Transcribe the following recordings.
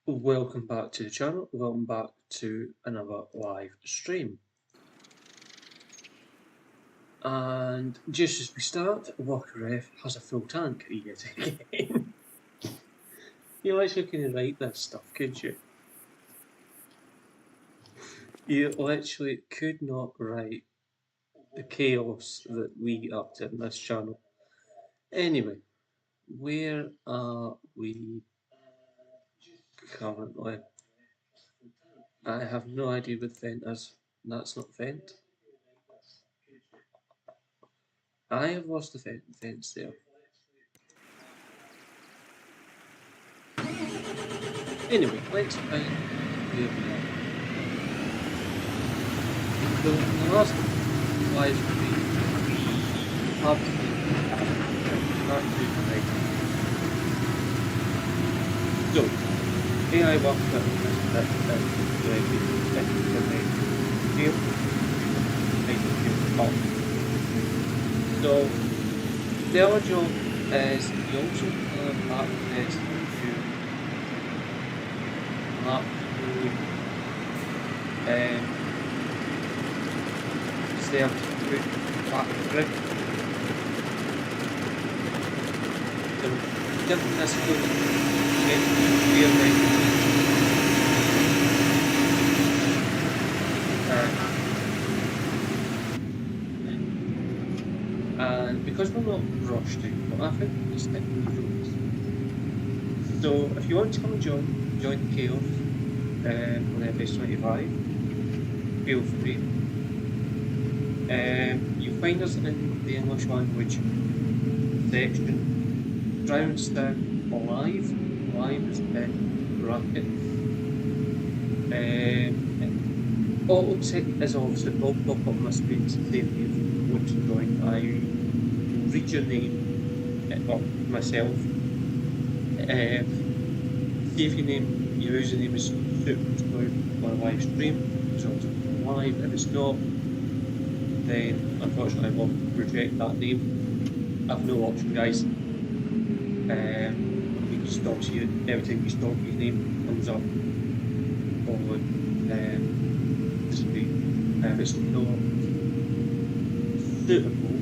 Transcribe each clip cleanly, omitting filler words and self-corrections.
Welcome back to the channel, welcome back to another live stream. And just as we start, Walker has a full tank yet again. You literally couldn't write this stuff, could you? You literally could not write the chaos that we get up to in this channel. Anyway, where are we currently? I have no idea what vent is. That's not vent. I have lost the fence there. Anyway, let's find where we are. So in the last live stream, we have start doing the right. So, AI work that So, the other job is you also have access to map serve to back grid. So, different this goes and because we're not rushed to, well, I think we stick with the rules. So if you want to come and join the chaos on FS 25, feel free. You find us in the English language section. Drown Stan live. Live is in brackets. Auto set is obviously will pop up on my screen to say if you want to join. I read your name up myself. See if your username is suitable to my live stream. It's also live. If it's not, then unfortunately I will reject that name. I have no option, guys. It stops you every time you stop. Your name comes up on the screen. If it's not suitable,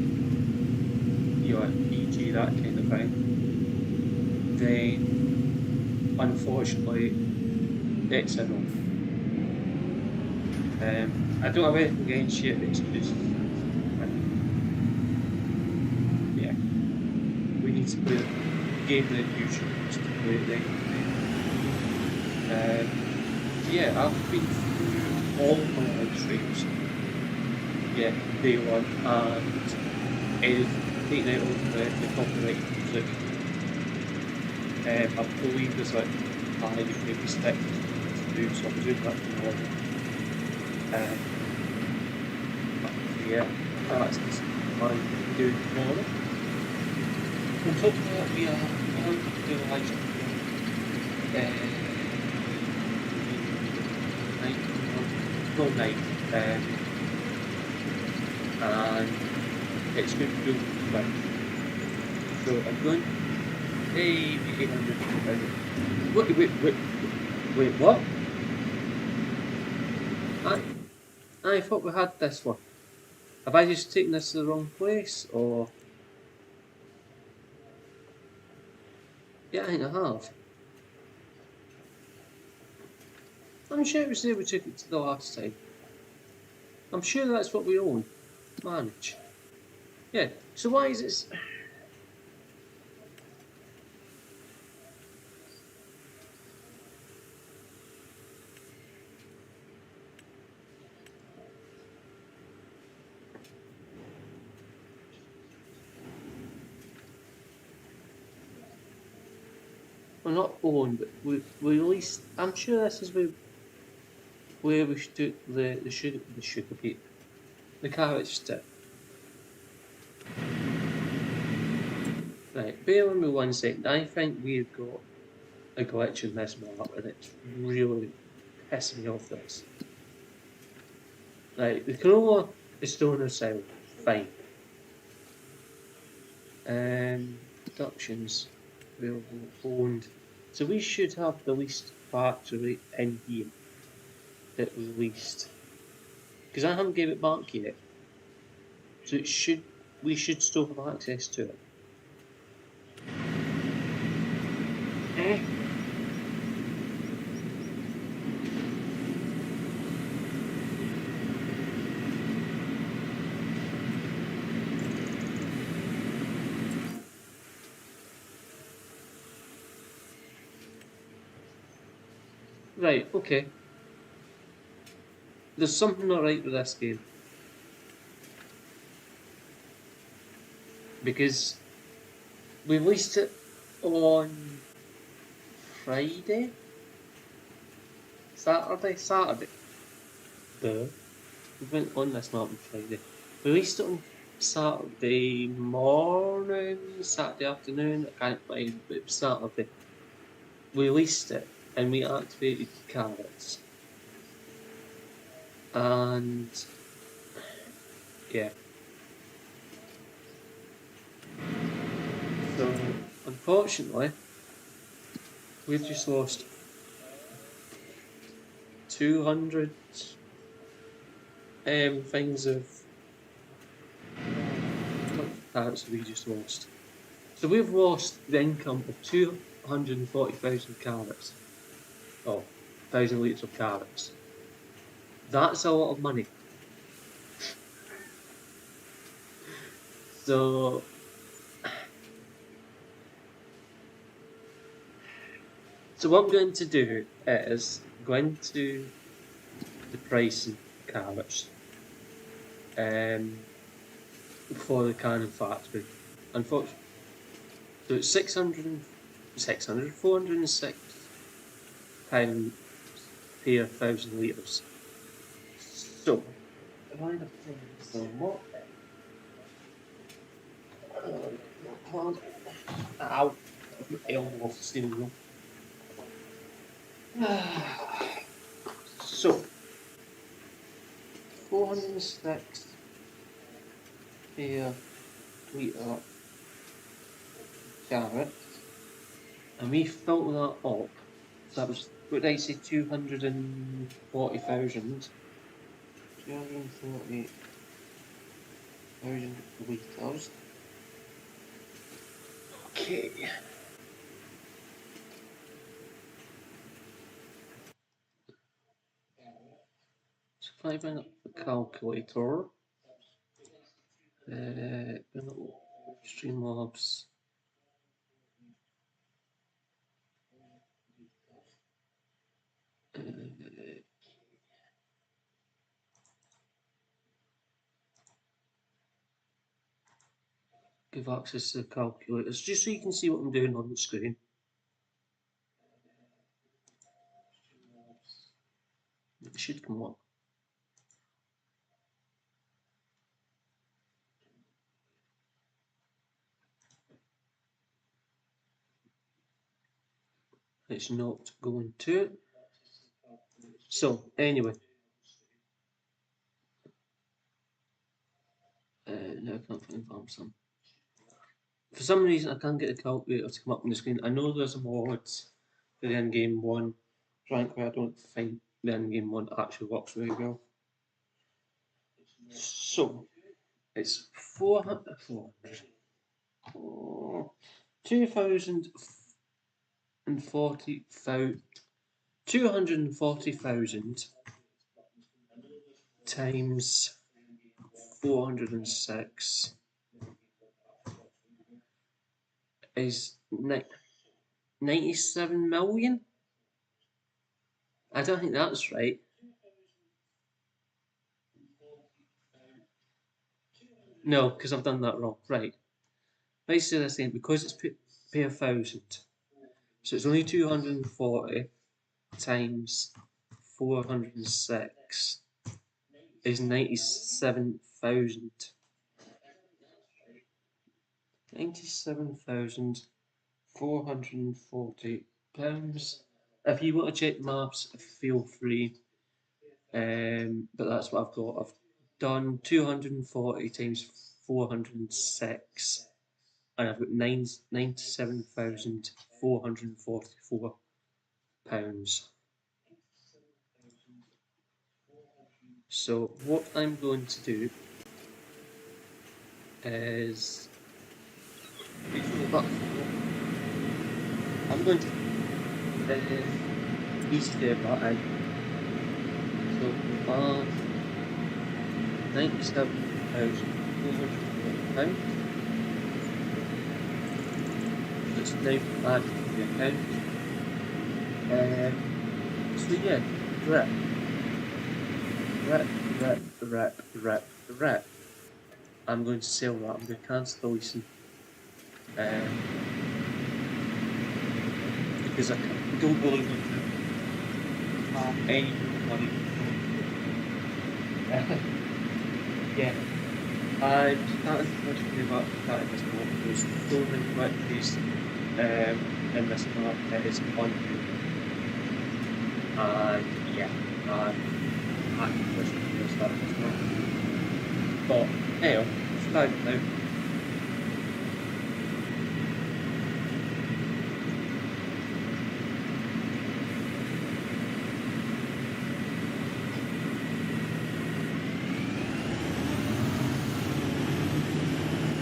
e.g. that kind of thing, then unfortunately it's a no. I don't have anything against you, it's just yeah, we need to play the game that you choose to play it right. Yeah, I've been through all my live streams, yeah, day one, and it's taken out of the copyright music. I believe there's like 5 maybe sticks to do, so I'm doing that tomorrow. Yeah, that's just what I'm doing tomorrow. On top of that, we are going to do a live stream night, and it's going to go quick. So I'm going, hey, 800. Wait, what? I thought we had this one. Have I just taken this to the wrong place, or? Yeah, I think I have. I'm sure it was there we took it to the last time. I'm sure that's what we own. Manage. Yeah, so why is it... Well, not own, but we at least... I'm sure this is where we should do the sugar beet. The carrot stick. Right, bear with me 1 second. I think we've got a glitch in this map, and it's really pissing me off this. Right, the canola is still asylum. Fine. Deductions available, owned. So we should have the least factory in here that released? Because I haven't gave it back yet. So we should still have access to it. Eh? Right, okay. There's something not right with this game. Because we released it on Friday? Saturday. Duh. We went on this map on Friday. We released it on Saturday morning, Saturday afternoon, I can't find, but it was Saturday. We released it and we activated carrots. And yeah. So unfortunately, we've just lost 200 things of carrots we just lost. So we've lost the income of 240,000 carrots. Oh, 1,000 litres of carrots. That's a lot of money. So what I'm going to do is go into the pricing carrots for the canning factory. Unfortunately, so it's 406 pounds per 1,000 litres. So if I have some more, ow, my elbow off the steering wheel. So 406 per litre carrot, and we filled that up. So that was, what did I say, 240,000? 240,000 litres. Okay. So if I bring up the calculator, bring up Streamlabs. Give access to the calculators, just so you can see what I'm doing on the screen. It should come up. It's not going to. So, anyway. No, I can't find Bamsam. For some reason, I can't get the calculator to come up on the screen. I know there's a mod for the in-game one. Frankly, I don't think the in-game one actually works very well. So, it's 240,000 times 406 is 97 million? I don't think that's right. No, because I've done that wrong. Right. Basically, they're saying because it's per 1,000, so it's only 240 times 406 is 97,000. 97,440 pounds. If you want to check maths, feel free. But that's what I've got. I've done 240 times 406, and I've got 97,444 So what I'm going to do is I'm going to easier that I so we have £97,440. Let's now add to the account. So yeah, rep. I'm going to sell that. I'm going to cancel the leasing. Because I don't really want to have any money. Yeah, I'm starting to question about that in this market. There's so many factories in this market that is unreal. And yeah, I'm actually questioning that in this market. But anyway, it's time now.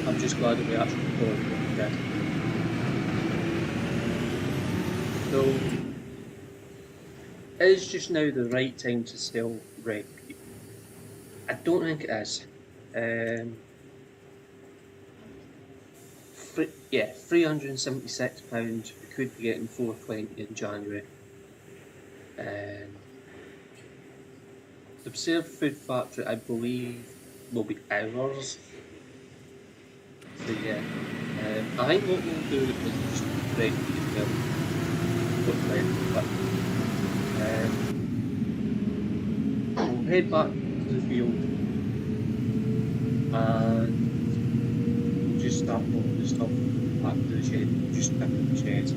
I'm just glad that we actually recorded it again. So, is just now the right time to sell Red Creek? I don't think it is. Yeah, £376. We could be getting 420 in January. The Observed Food Factory, I believe, will be ours. So yeah, I think what we'll do is just break these down. What's left, but we'll head back to the field and we'll just start putting the stuff back to the shed, just pick up the shed.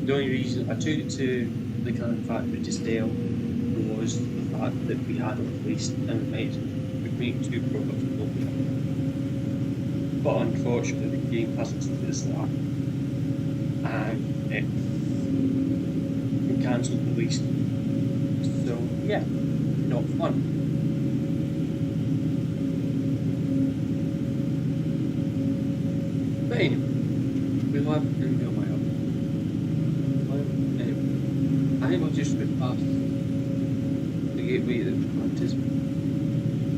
The only reason I took it to the can factory to sell was the fact that we had it waste and we make 2 products globally. But unfortunately the game hasn't stood us that, and it cancelled the waste. So yeah, not fun. But anyway, we have in the wild. Anyway, I think we'll just get past the gateway that we planted.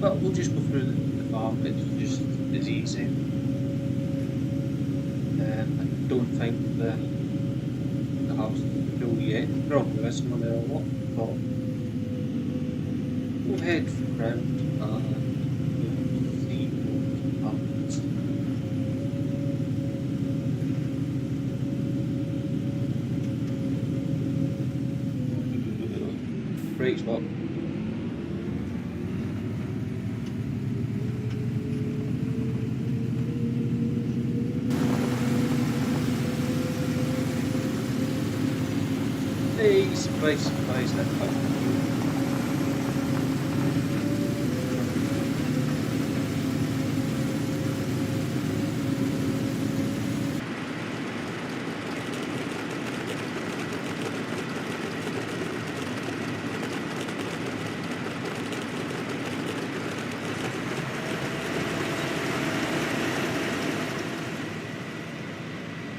But we'll just go through the farm, it's just as easy. I don't think the house is full yet, probably is no matter what, but we'll head for the ground and we'll see what happens. Brakes up. Hey, surprise, that comes.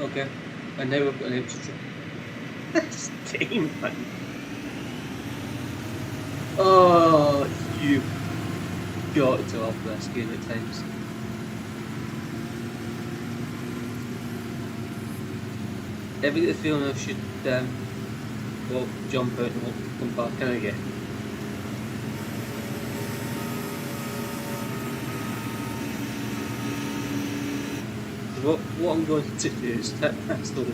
Okay, and now we've got an extra. This game, man. Oh, you got to love this game at times. Ever get the feeling I should jump out and come back in again? What I'm going to do is tip this load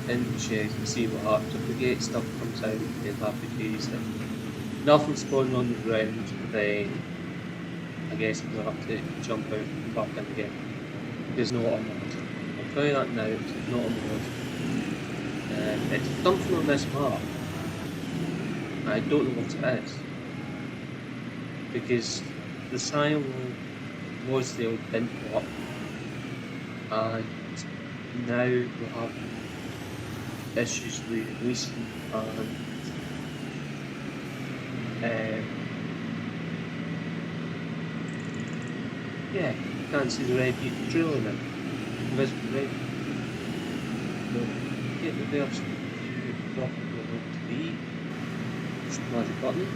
in the shed and see what happens. If the gate stuff comes out, then have to use it. Nothing spawning on the ground, then I guess we'll have to jump out and back in again. There's no on mod. I'll tell you that now, it's not on mod. It's something on this map. I don't know what it is. Because the silo was the old bin block. And now we have issues with releasing and yeah, can't see the red heat drilling it. Invisible red. No, get the version to drop it where I want to be. Just the magic button.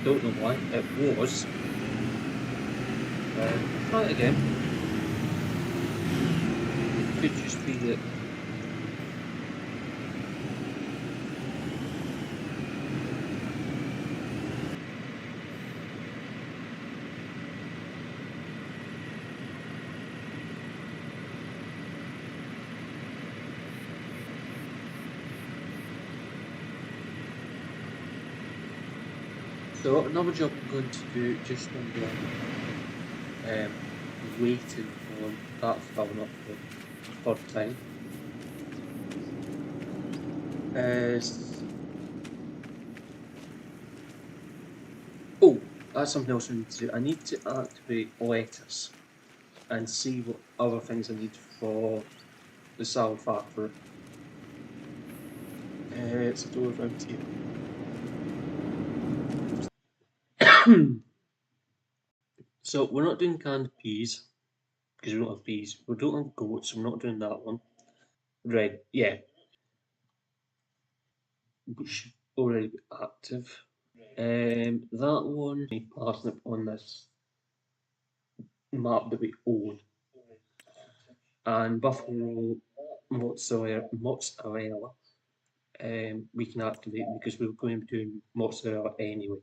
Don't know why it was. Try it again. It could just be that. So another job I'm going to do just on the waiting on that filling up for the third time is that's something else I need to do. I need to activate lettuce and see what other things I need for the salad factory. It's a door around here. So we're not doing canned peas because we don't have peas. We don't have goats, so we're not doing that one. Right, yeah. We should already be active. That one, parsnip on this map that we own, and buffalo mozzarella. We can activate because we're going to be doing mozzarella anyway.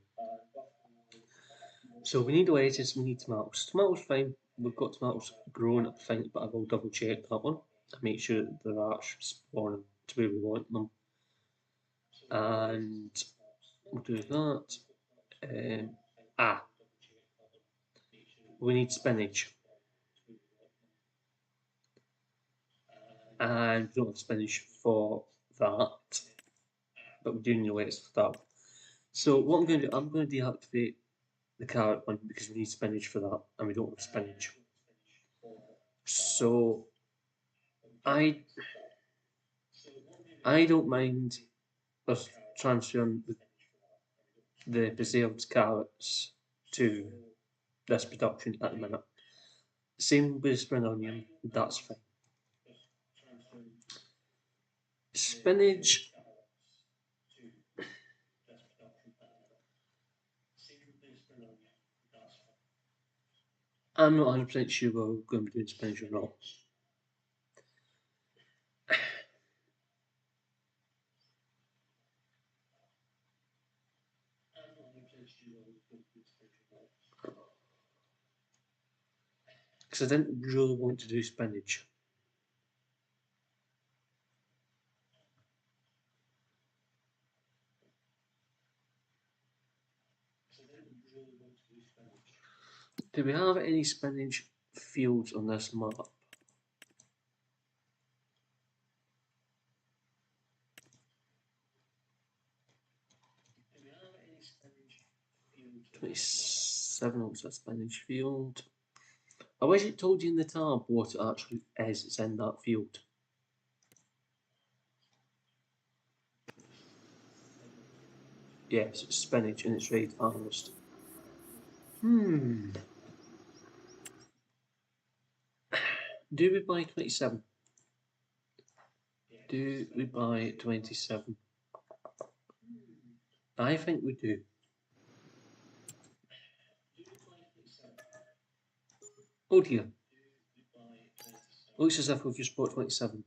So we need lettuce, we need tomatoes. Tomatoes fine. We've got tomatoes growing, I think, but I will double check that one and make sure that they're actually spawning to where we want them. And we'll do that. We need spinach. And we don't have spinach for that, but we do need lettuce for that. So what I'm going to do, I'm going to deactivate the carrot one because we need spinach for that, and we don't have spinach. So I don't mind us transferring the preserved carrots to this production at the minute. Same with spring onion, that's fine. Spinach, I'm not 100% sure we're going to be doing spinach or not. Because I didn't really want to do spinach. Do we have any spinach fields on this map? Do we have any spinach fields? 27 was a spinach field. I wish it told you in the tab what it actually is that's in that field. Yes, it's spinach and it's ready to harvest. Do we buy 27? Do we buy 27? I think we do. Oh dear. Looks as if we've just bought 27.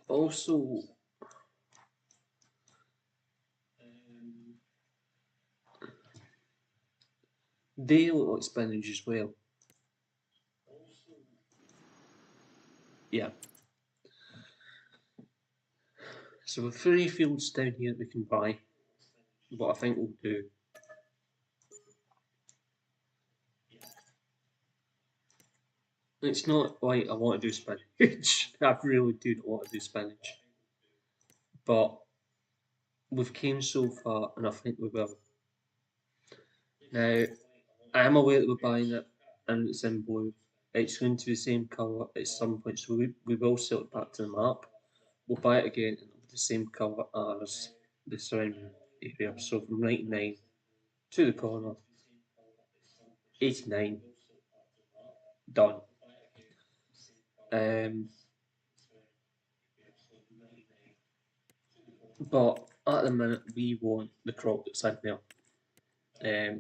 Also, they look like spinach as well. Yeah. So we've 3 fields down here that we can buy. What I think we'll do. It's not like I want to do spinach. I really do not want to do spinach. But we've came so far and I think we will. Now, I am aware that we're buying it and it's in blue. It's going to be the same colour at some point, so we will sell it back to the map. We'll buy it again and it'll be the same colour as the surrounding area. So from 99 to the corner, 89, done. But at the minute, we want the crop that's in there.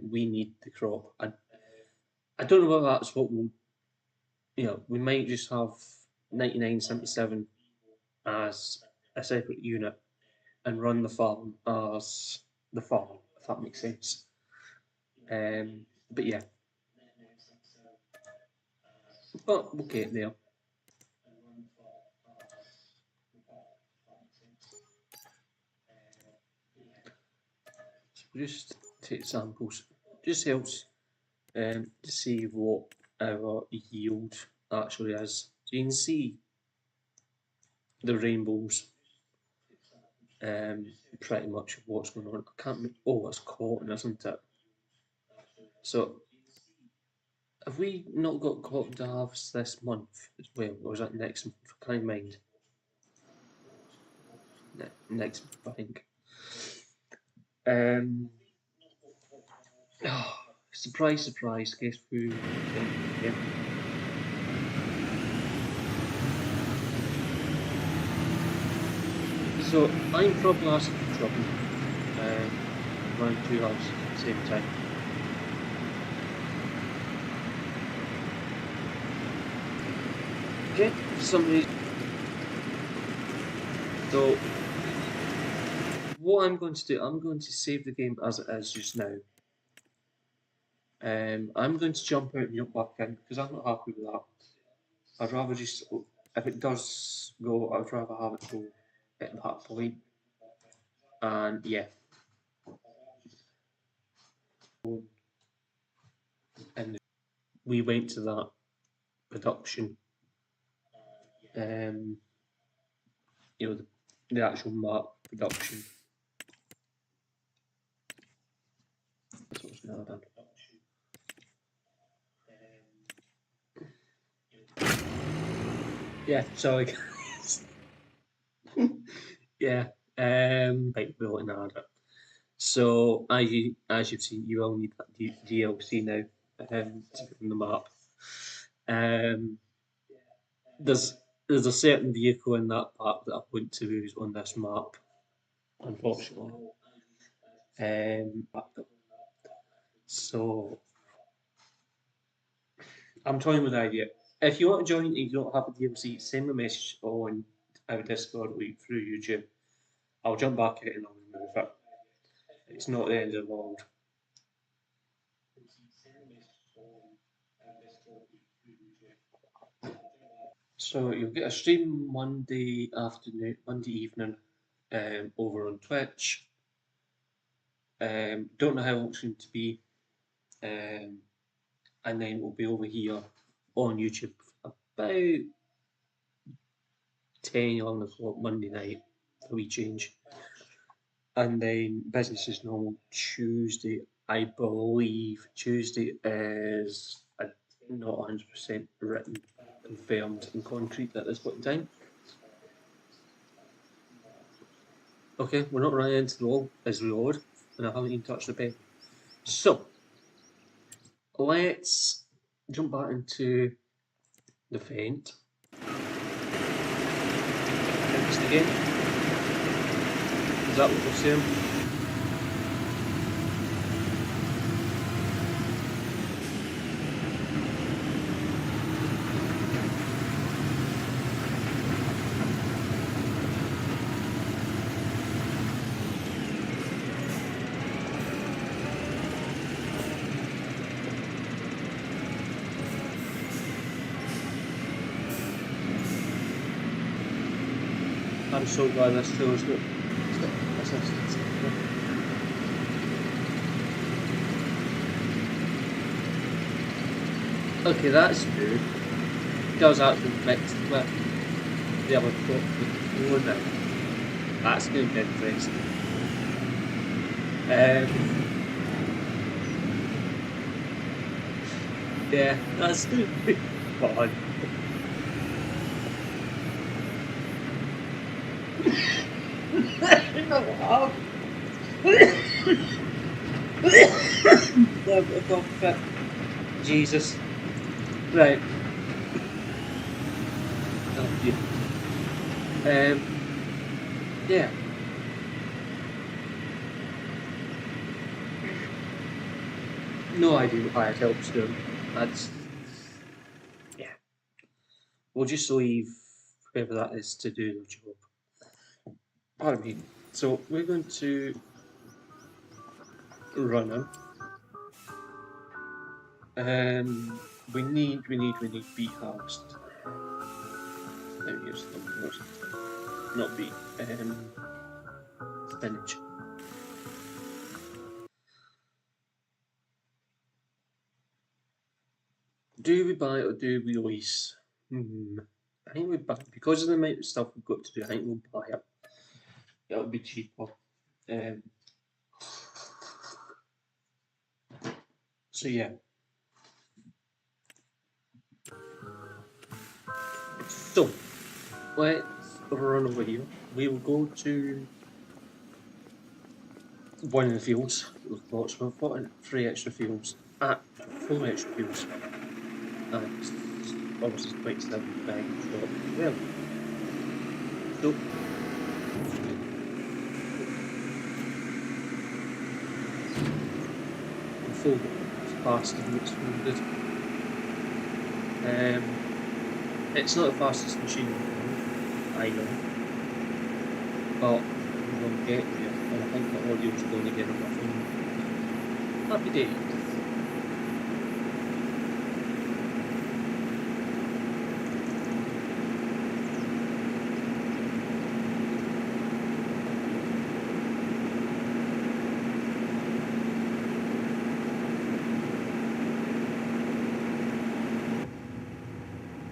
We need the crop. I don't know whether that's what we'll, we might just have 9977 as a separate unit and run the farm as the farm, if that makes sense. But yeah, but we'll get there. So we'll just take samples. Just helps to see what our yield actually is. So you can see the rainbows, pretty much what's going on. I can't. Oh, it's cotton, isn't it? So have we not got cotton to harvest this month as well, or is that next month? Can I mind? Next month, I think. Oh, surprise, surprise. Guess who? Yeah. So I'm probably asking for trouble. Running two houses at the same time. Okay, for some reason. So what I'm going to do, I'm going to save the game as it is just now. I'm going to jump out and jump back in because I'm not happy with that. I'd rather just, if it does go, I'd rather have it go at that point. And yeah. And we went to that production, the actual map production. That's what's going to happen. Yeah, sorry guys. Yeah, right, we'll add it. So as you've seen, you will need that DLC now to get on the map. There's a certain vehicle in that park that I want to use on this map, unfortunately. So I'm toying with the idea. If you want to join and you don't have a DLC, send me a message on our Discord or through YouTube. I'll jump back in and I'll remove it. It's not the end of the world. So you'll get a stream Monday afternoon, Monday evening, over on Twitch. Don't know how long it's going to be, and then we'll be over here on YouTube about 10, 11 o'clock Monday night, a wee change. And then business as normal Tuesday. I believe Tuesday is not 100% written, confirmed in concrete at this point in time. Okay, we're not running into the wall as we would, and I haven't even touched the pen. So let's jump back into the vent. Next again. Is that what we're saying? I'm so glad this show's got assistance. Okay, that's good. It does actually mix with the other crop before now. That's going to be interesting. Yeah, that's fun. No, I've got a cough fit. Jesus. Right. Oh, dear. Yeah. No idea why it helps them. That's yeah. We'll just leave whoever that is to do the job. Pardon me. So we're going to run him. We need beet harvest. There he is. Not beet. Spinach. Do we buy it or do we lease? I think we buy because of the amount of stuff we've got to do. I think we'll buy it. It'll be cheaper. Um, so yeah. So let's run over here. We will go to one of the fields. We've got 3 extra fields. 4 extra fields. And it's obviously quite simple bag shop as well. So full faster than it's folded. It's not the fastest machine in the world, I know, but we're going to get there, and I think the audio's going to get enough in. Happy days.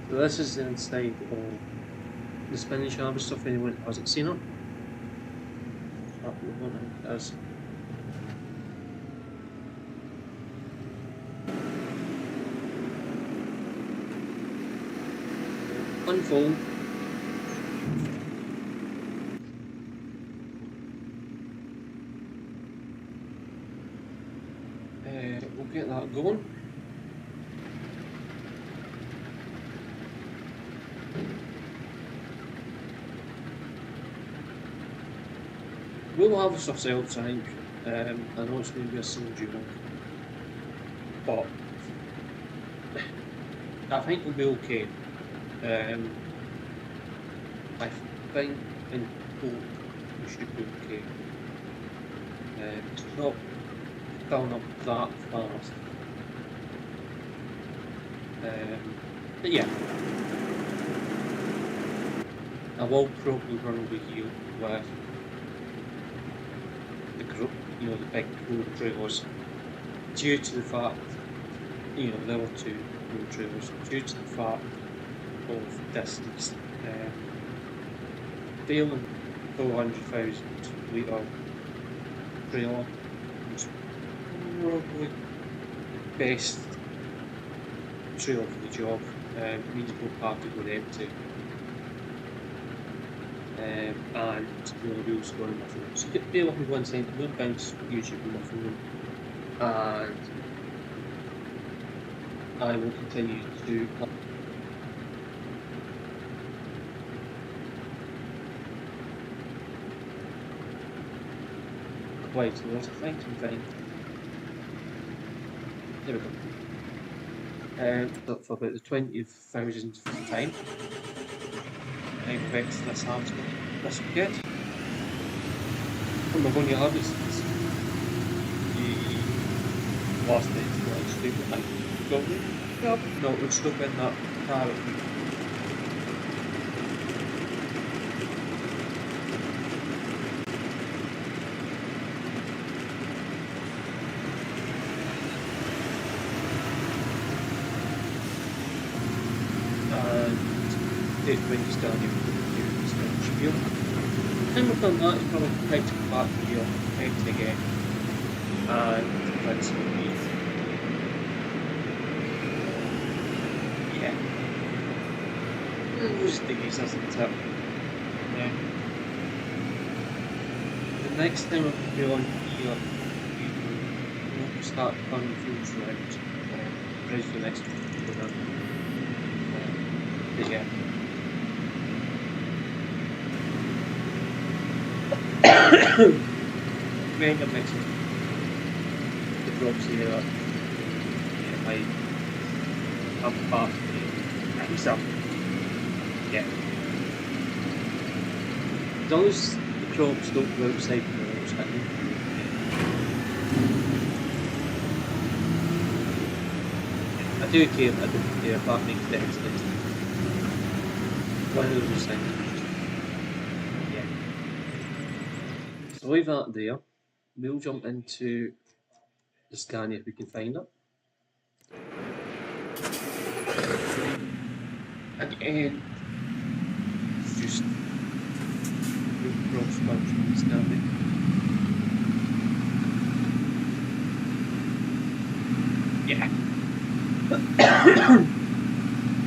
So this is the inside of the spinach harvester if anyone hasn't seen it. It is. Unfold. We'll get that going. We'll have this ourselves, I think. I know it's going to be a single duo, but I think we'll be okay. I think in hope we should be okay. It's not filling up that fast. But yeah, I will probably run over here with the group, the big road trailers, due to the fact, level 2 road trailers, due to the fact of distance. Failing 400,000 litre trailer is probably the best trailer for the job. It needs both parties were empty. And the wheels going off them. So get bail off with 1 cent, no bounce usually from off them. And I will continue to apply towards a fighting thing. There we go. For about the 20,000th time. I expect this hamster, this will get. What am I going to have is the last day to go stupid. I got it. Yep. No, we're stuck in that car. It brings down your spinach here. And we've done that, it's probably time to come back here, empty again, and rinse and repeat. just degrees, isn't it? Yeah. The next time I'll be on here, we will start planning fields around, ready for the next program. But yeah. We end up mixing the drops here. Yeah, my part himself. Yeah. As long as the crops don't go outside the walls, I think. I do care, I don't care if that makes the extent. One of those things. Yeah. So leave that there. We'll jump into the scan if we can find it. Again, just cross function scanning. Yeah.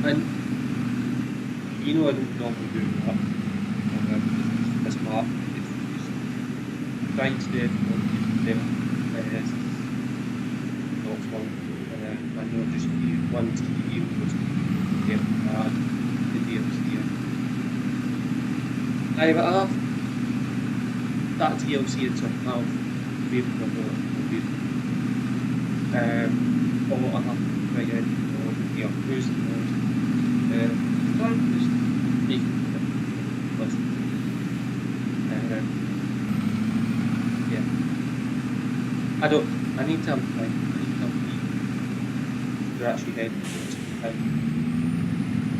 And you know I don't normally do that on this map. It's just trying to do everything best. Not one. I know just one to you was get the DLC. I have that DLC and some have available or I have to try it or who's the most trying to just make it list. Yeah. I need to have time. I need to have people who are actually heading towards it.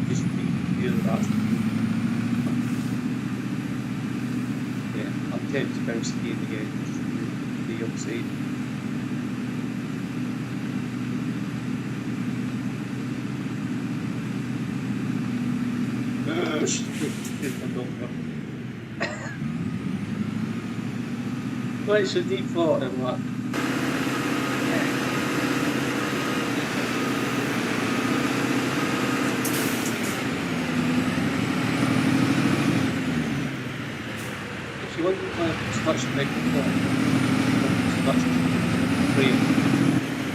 Just make sure that that's yeah. I'm tempted to bounce the game again just to the upside. Well, it's a deep thought in that. If you want to touch the microphone, touch the frame,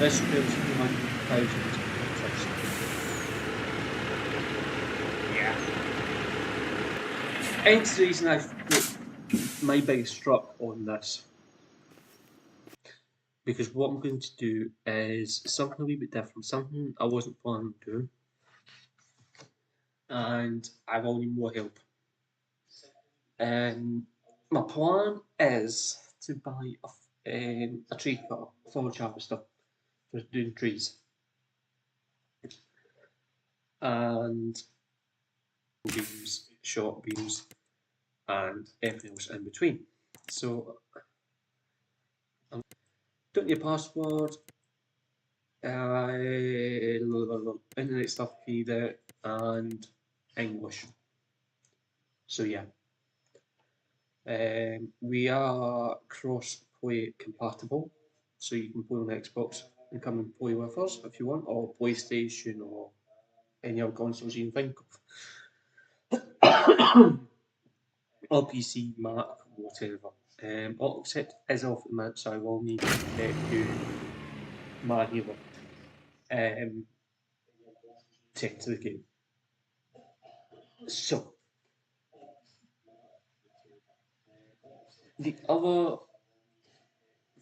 this feels 200,000 touch. Yeah. Hence the reason I've put my biggest struck on this. Because what I'm going to do is something a wee bit different, something I wasn't planning on doing, and I will need more help. My plan is to buy a tree cutter, forage harvester for doing trees, and beams, short beams, and everything else in between. So I'm putting your password, internet stuff if you need it, and English. So yeah. We are cross-play compatible, so you can play on Xbox and come and play with us if you want, or PlayStation, or any other consoles you can think of, or PC, Mac, whatever. All except as of the minute, so I will need to get you manually to enter the game. So, the other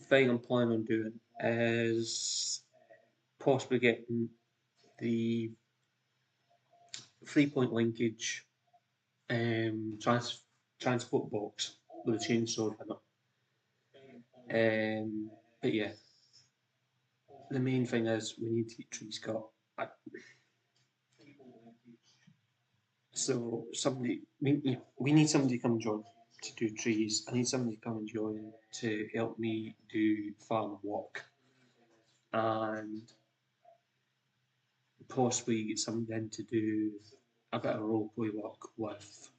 thing I'm planning on doing is possibly getting the 3-point linkage transport box with a chainsaw in it. But yeah, the main thing is we need to get trees cut. So we need somebody to come and join to do trees. I need somebody to come and join to help me do farm work, and possibly get somebody in to do a bit of roleplay work with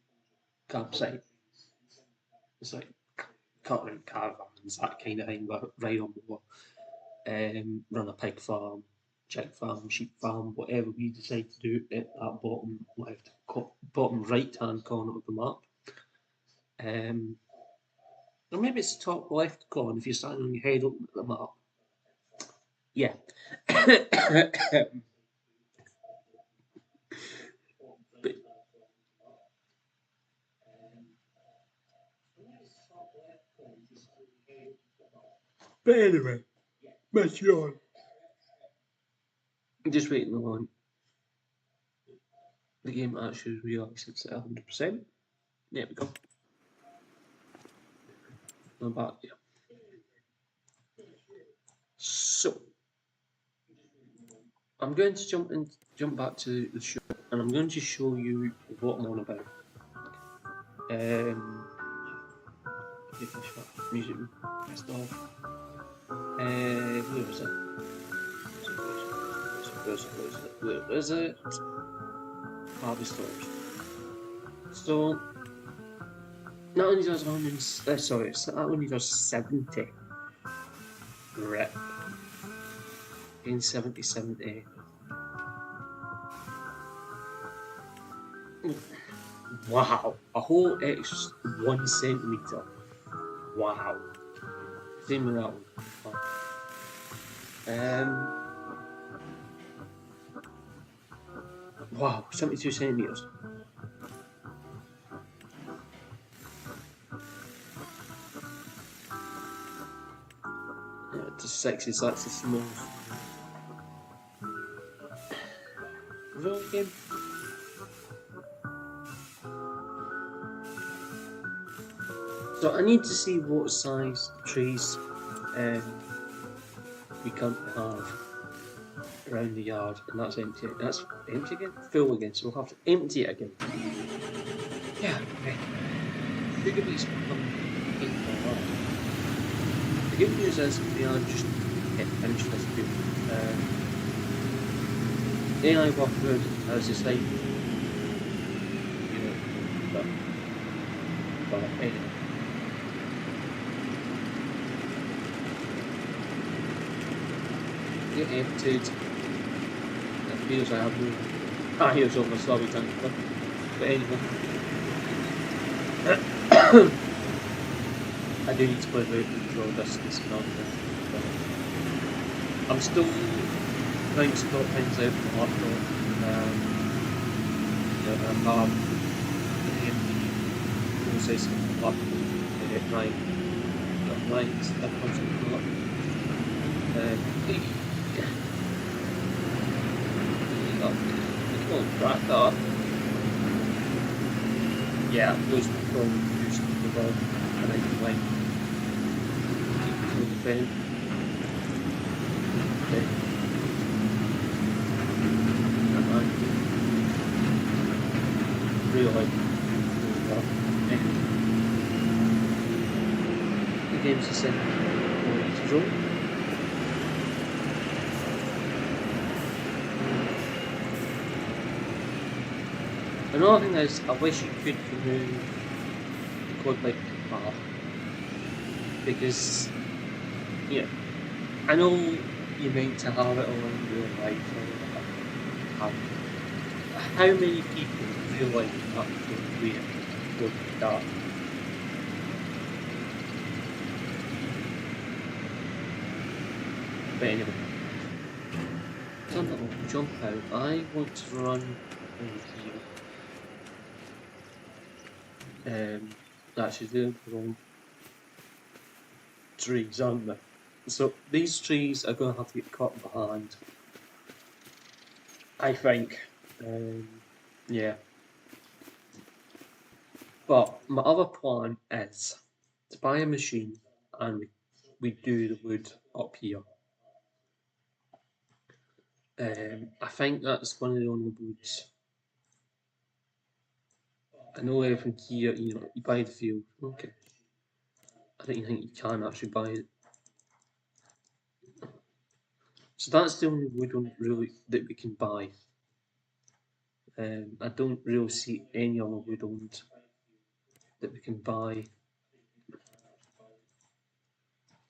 campsite. It's like cutting caravans, that kind of thing, but right on the run a pig farm, chick farm, sheep farm, whatever we decide to do at that bottom left, bottom right hand corner of the map. Or maybe it's the top left corner if you're standing on your head looking at the map. Yeah. But anyway, that's on. Just waiting on the game actually realises it's at 100%. There we go. I'm back here. So I'm going to jump back to the show, and I'm going to show you what I'm on about. Music pressed off. Where was it? Where is it? Harvest Storage. So not only does that only does 70 rep in 70. Wow, a whole extra 1 centimeter. Wow. Same with that one. Wow, 72 centimeters. To 6 that's the smallest. Really game? So I need to see what size trees we currently have around the yard, and that's empty. That's empty again? Full again, so we'll have to empty it again. Yeah, okay. Sugar beets become the good news is we are just finished this field. AI workload as I say, but anyway. Get emptied. It feels I have no here's on my slurry tank, but anyway. I do need to play the control distance and all that. I'm still trying to sort things out from the laptop. I'm the process of the laptop right stuff comes from the crack that. Yeah, those people used to the world and I can like keep the fan. Really like the game's the same to draw. Another thing is, I wish you could remove the code like that, because, yeah, I know you meant to have it all in real life, or how many people feel like that would be code like that? But anyway, jump out. I want to run over here. Actually, they're the wrong trees, aren't they? So these trees are going to have to get cut by hand, I think. Yeah. But my other plan is to buy a machine and we do the wood up here. I think that's one of the only woods. I know everything here, you buy the field. Okay. I don't think you can actually buy it. So that's the only wood that we can buy. I don't really see any other wood owned that we can buy.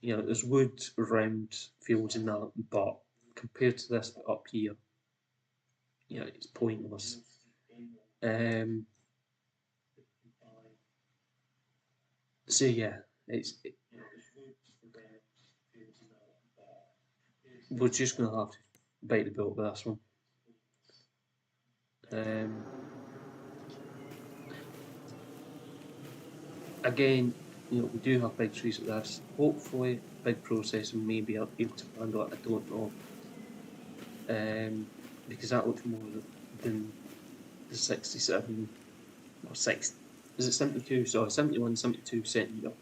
There's wood around fields and that, but compared to this bit up here, yeah, it's pointless. So yeah, we're just gonna have to bite the bullet with this one. Again, you know, we do have big trees like this. Hopefully, big processing may be able to handle it. I don't know, because that looks more than the 67 or 6. Is it 72? Sorry, 71, 72 centimetre.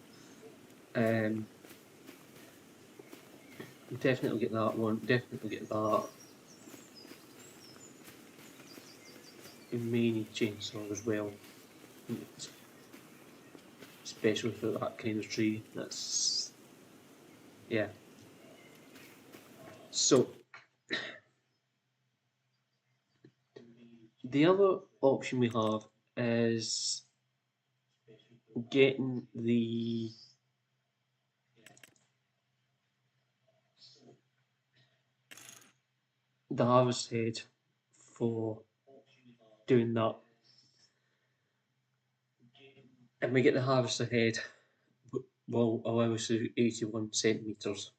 Definitely get that one. Definitely get that. A mini chainsaw as well, especially for that kind of tree. That's, yeah. So the other option we have is getting the harvest head for doing that. And we get the harvester head will allow us to 81 centimetres.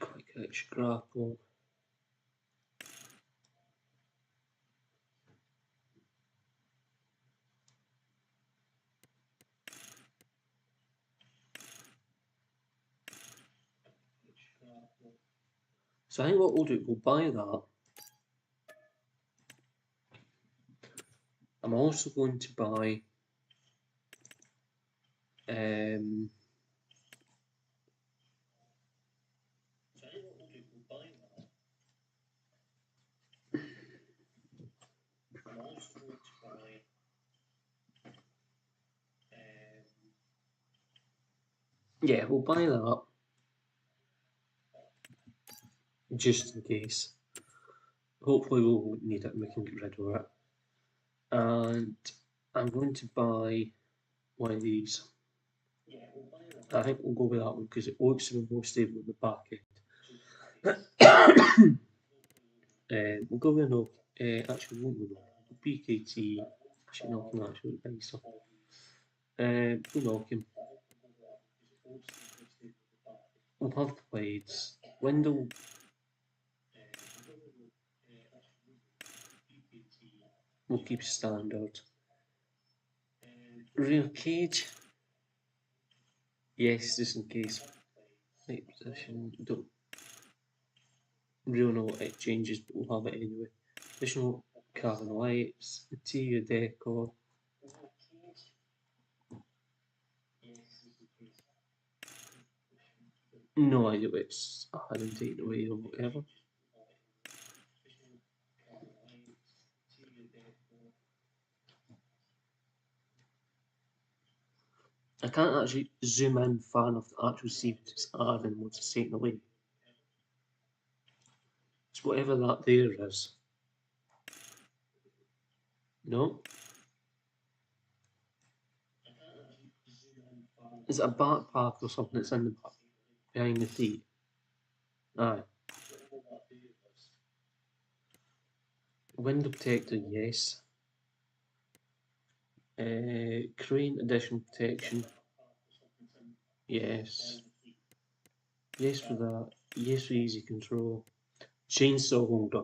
Quick catch grapple. So I think what we'll do, we'll buy that. I'm also going to buy yeah, we'll buy that just in case. Hopefully we'll need it and we can get rid of it. And I'm going to buy one of these. I think we'll go with that one because it looks to be more stable at the back end. We'll go with no. Actually, we won't go with BKT. Actually, no, can actually be nicer. We'll knock him. We'll have the blades. Window. We'll keep standard. Rear cage. Yes, just in case. Right position. Don't really know what it changes, but we'll have it anyway. Additional carbon lights. Interior decor. No idea what it's hadn't taken away or whatever. I can't actually zoom in far enough to actually see what it's adding, what it's taking away. It's whatever that there is. No? Is it a backpack or something that's in the back, behind the seat? Aye. Window protector, yes. Crane additional protection. Yes. Yes for that. Yes for easy control. Chainsaw holder.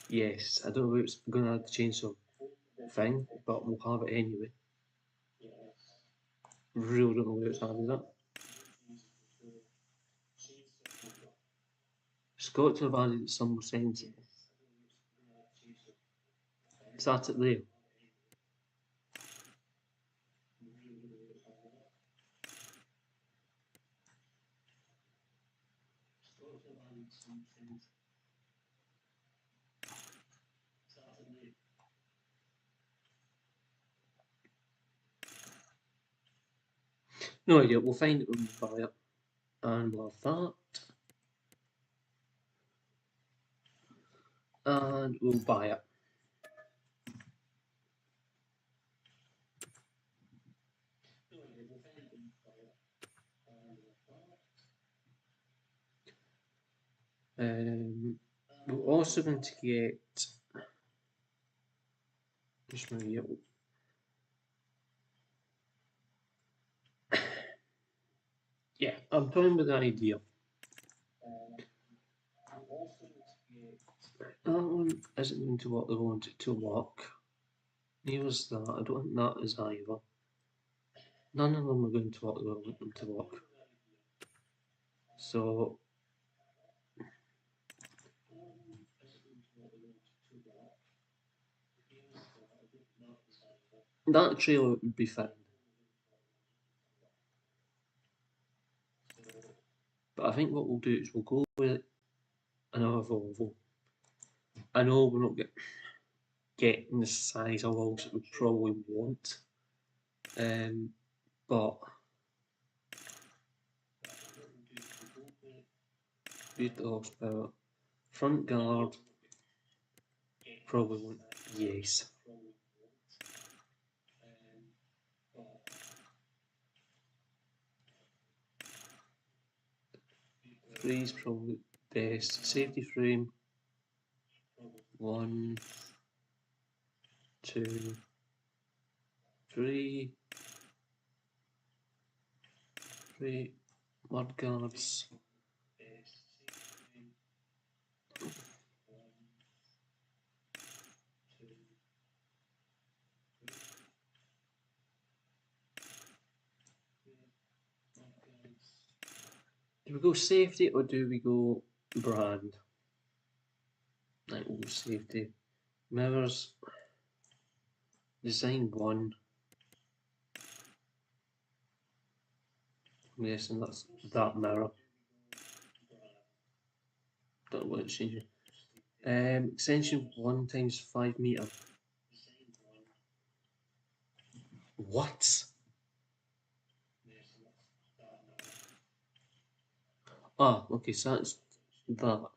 Yes. I don't know if it's going to add the chainsaw thing, but we'll have it anyway. Really don't know where it's added that. It's got to have added it somewhere sensible. Is that it there? No idea, we'll find it when we buy it. And we'll have that. And we'll buy it. We're also going to get just my yellow. Yeah, I'm toying with the idea. That one isn't going to work the way I want it to work. Neither's that. I don't think that is either. None of them are going to work the way I want them to work. So that trailer would be fine. But I think what we'll do is we'll go with another Volvo. I know we're not getting the size of walls that we probably want, but beat the horsepower. Front guard, probably want, yes. Three's probably best. Safety frame, 1, 2, 3. Mud guards. Do we go safety or do we go brand? Right, we'll go safety. Mirrors. Design 1. I'm guessing that's that mirror. Don't know what it's changing. Extension 1 times 5 meter. What? Ah, okay, so that's that.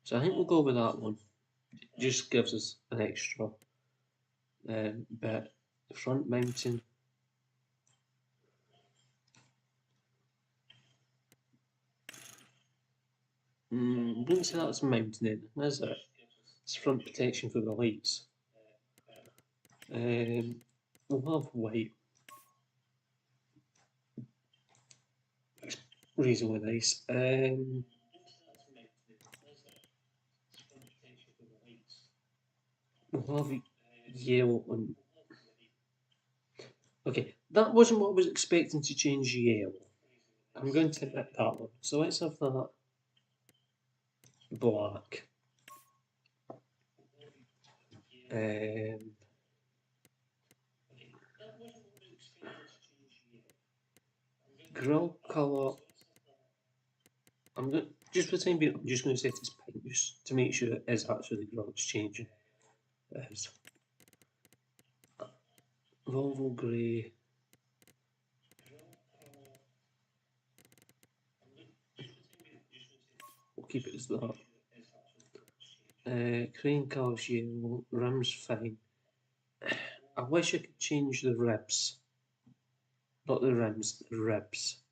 So I think we'll go with that one. It just gives us an extra bit. Front mounting. Wouldn't say that's mounting, is it? It's front protection for the lights. We'll have white. It's reasonably nice. We'll have yellow one. Okay, that wasn't what I was expecting to change yellow. I'm going to admit that one. So let's have that black. Grill colour. I'm going just for the time being. I'm just going to set it as pink, just to make sure it is actually the grill that's changing. It is. Volvo grey. We'll keep it as that. Crane colour's yellow. Rims fine. I wish I could change the ribs. Not the rims, the ribs.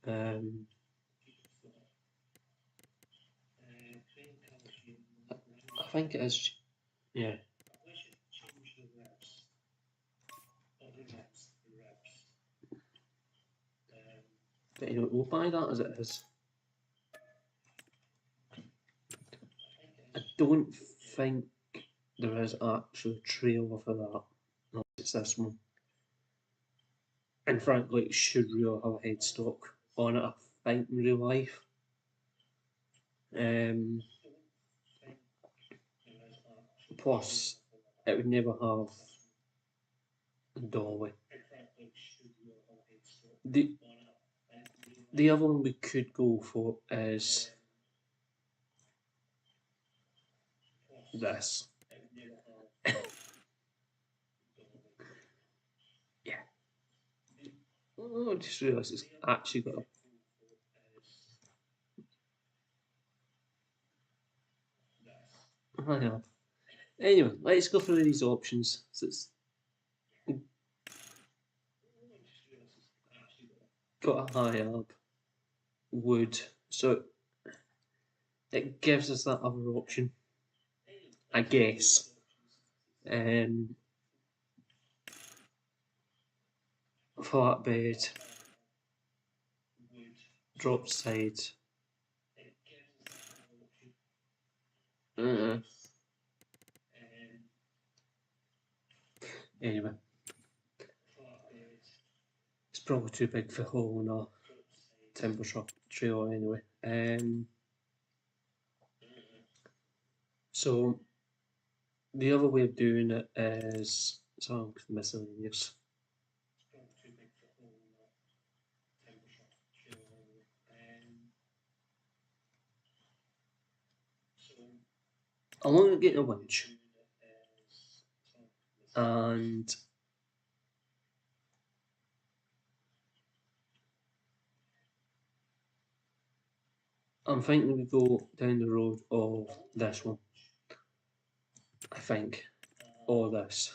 I think it is, yeah. But anyway, we'll buy that as it is. I don't think there is actually a trailer for that. No, it's this one. And frankly, it should really have a headstock on it, I think, in real life. Plus, it would never have a dolly. The other one we could go for is this. Yeah. Oh, I just realised it's actually got a... I know. Anyway, let's go through these options. So it's got a high up wood, so it gives us that other option, I guess. Flatbed, drop side. Anyway, it's probably too big for hauling a timber truck trailer anyway. So the other way of doing it is, so I'm miscellaneous. I'm looking at getting a winch, and I'm thinking we go down the road of this one. I think, or this.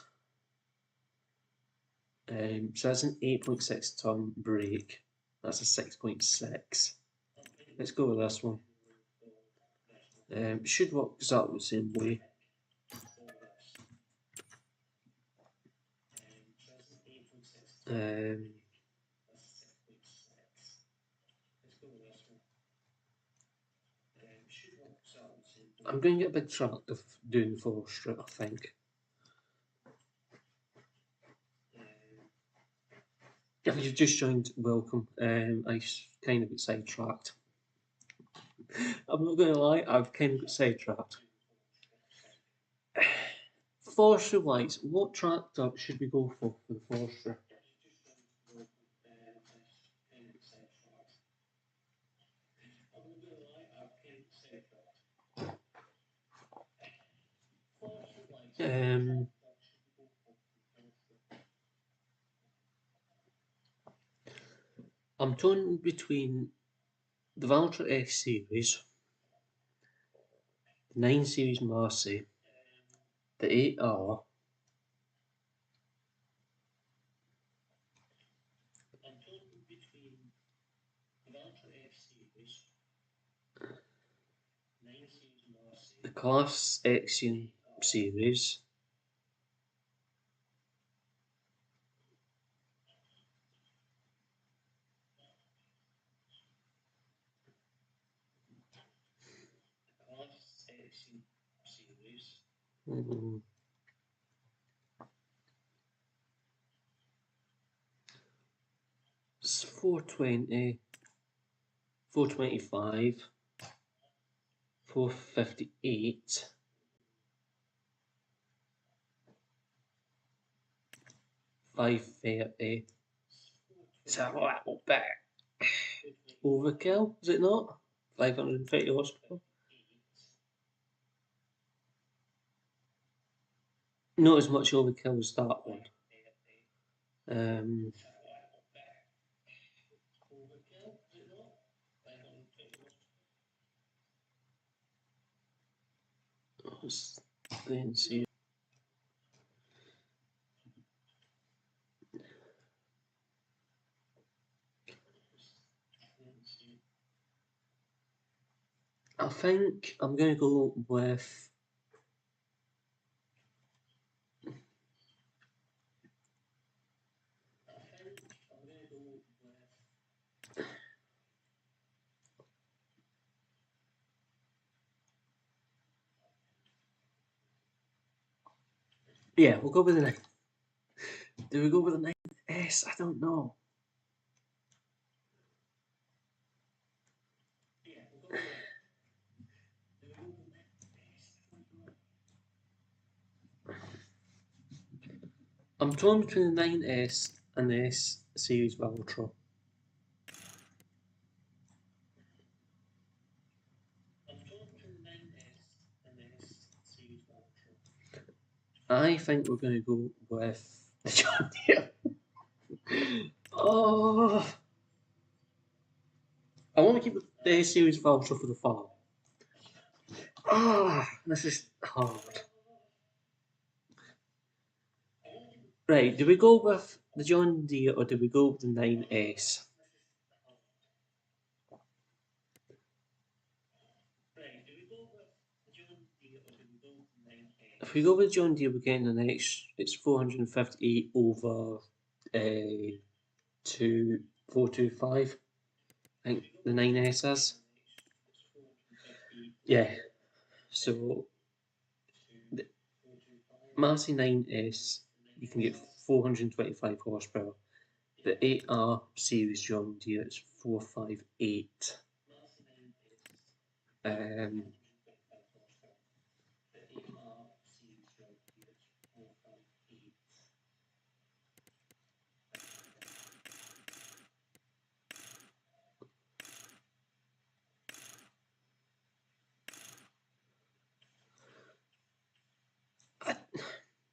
So that's an 8.6 ton brake. That's a 6.6. Let's go with this one. Should work exactly the same way. I'm going to get a big tractor doing the forestry, I think. If you've just joined, welcome. I kind of got sidetracked. I'm not going to lie, I've kind of got sidetracked. Forestry wise, what tractor should we go for the forestry? I'm torn between the Valtra F series, the 9 series Marcy, the 8R, the Class Action series, mm, 420, 425, 458, 530. Is that a little bit overkill? Is it not? 530 horsepower? Not as much overkill as that one. Um, let's then see. I think I'm going to go with we'll go with the 9. Do we go with the 9S? I don't know. I'm torn between the 9S and the S series Valtra. I think we're going to go with the John Deere. Oh, I want to keep the series voucher for the farm. This is hard. Right, do we go with the John Deere or do we go with the 9S? If we go with John Deere, we're getting an extra, it's 458 over 425. I think the 9S is. Yeah, so the Massey 9S, you can get 425 horsepower. The 8R series John Deere is 458.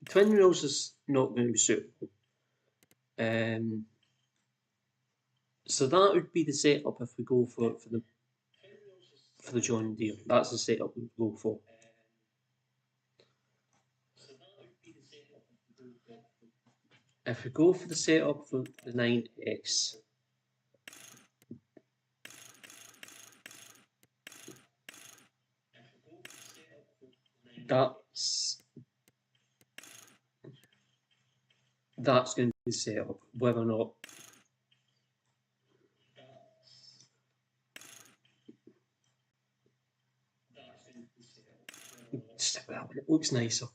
Twin wheels is not going to be suitable. So that would be the setup if we go for the John Deere. That's the setup we go for. If we go for the setup for the 9S, that's going to be the setup. Whether or not stick with that one, it looks nicer.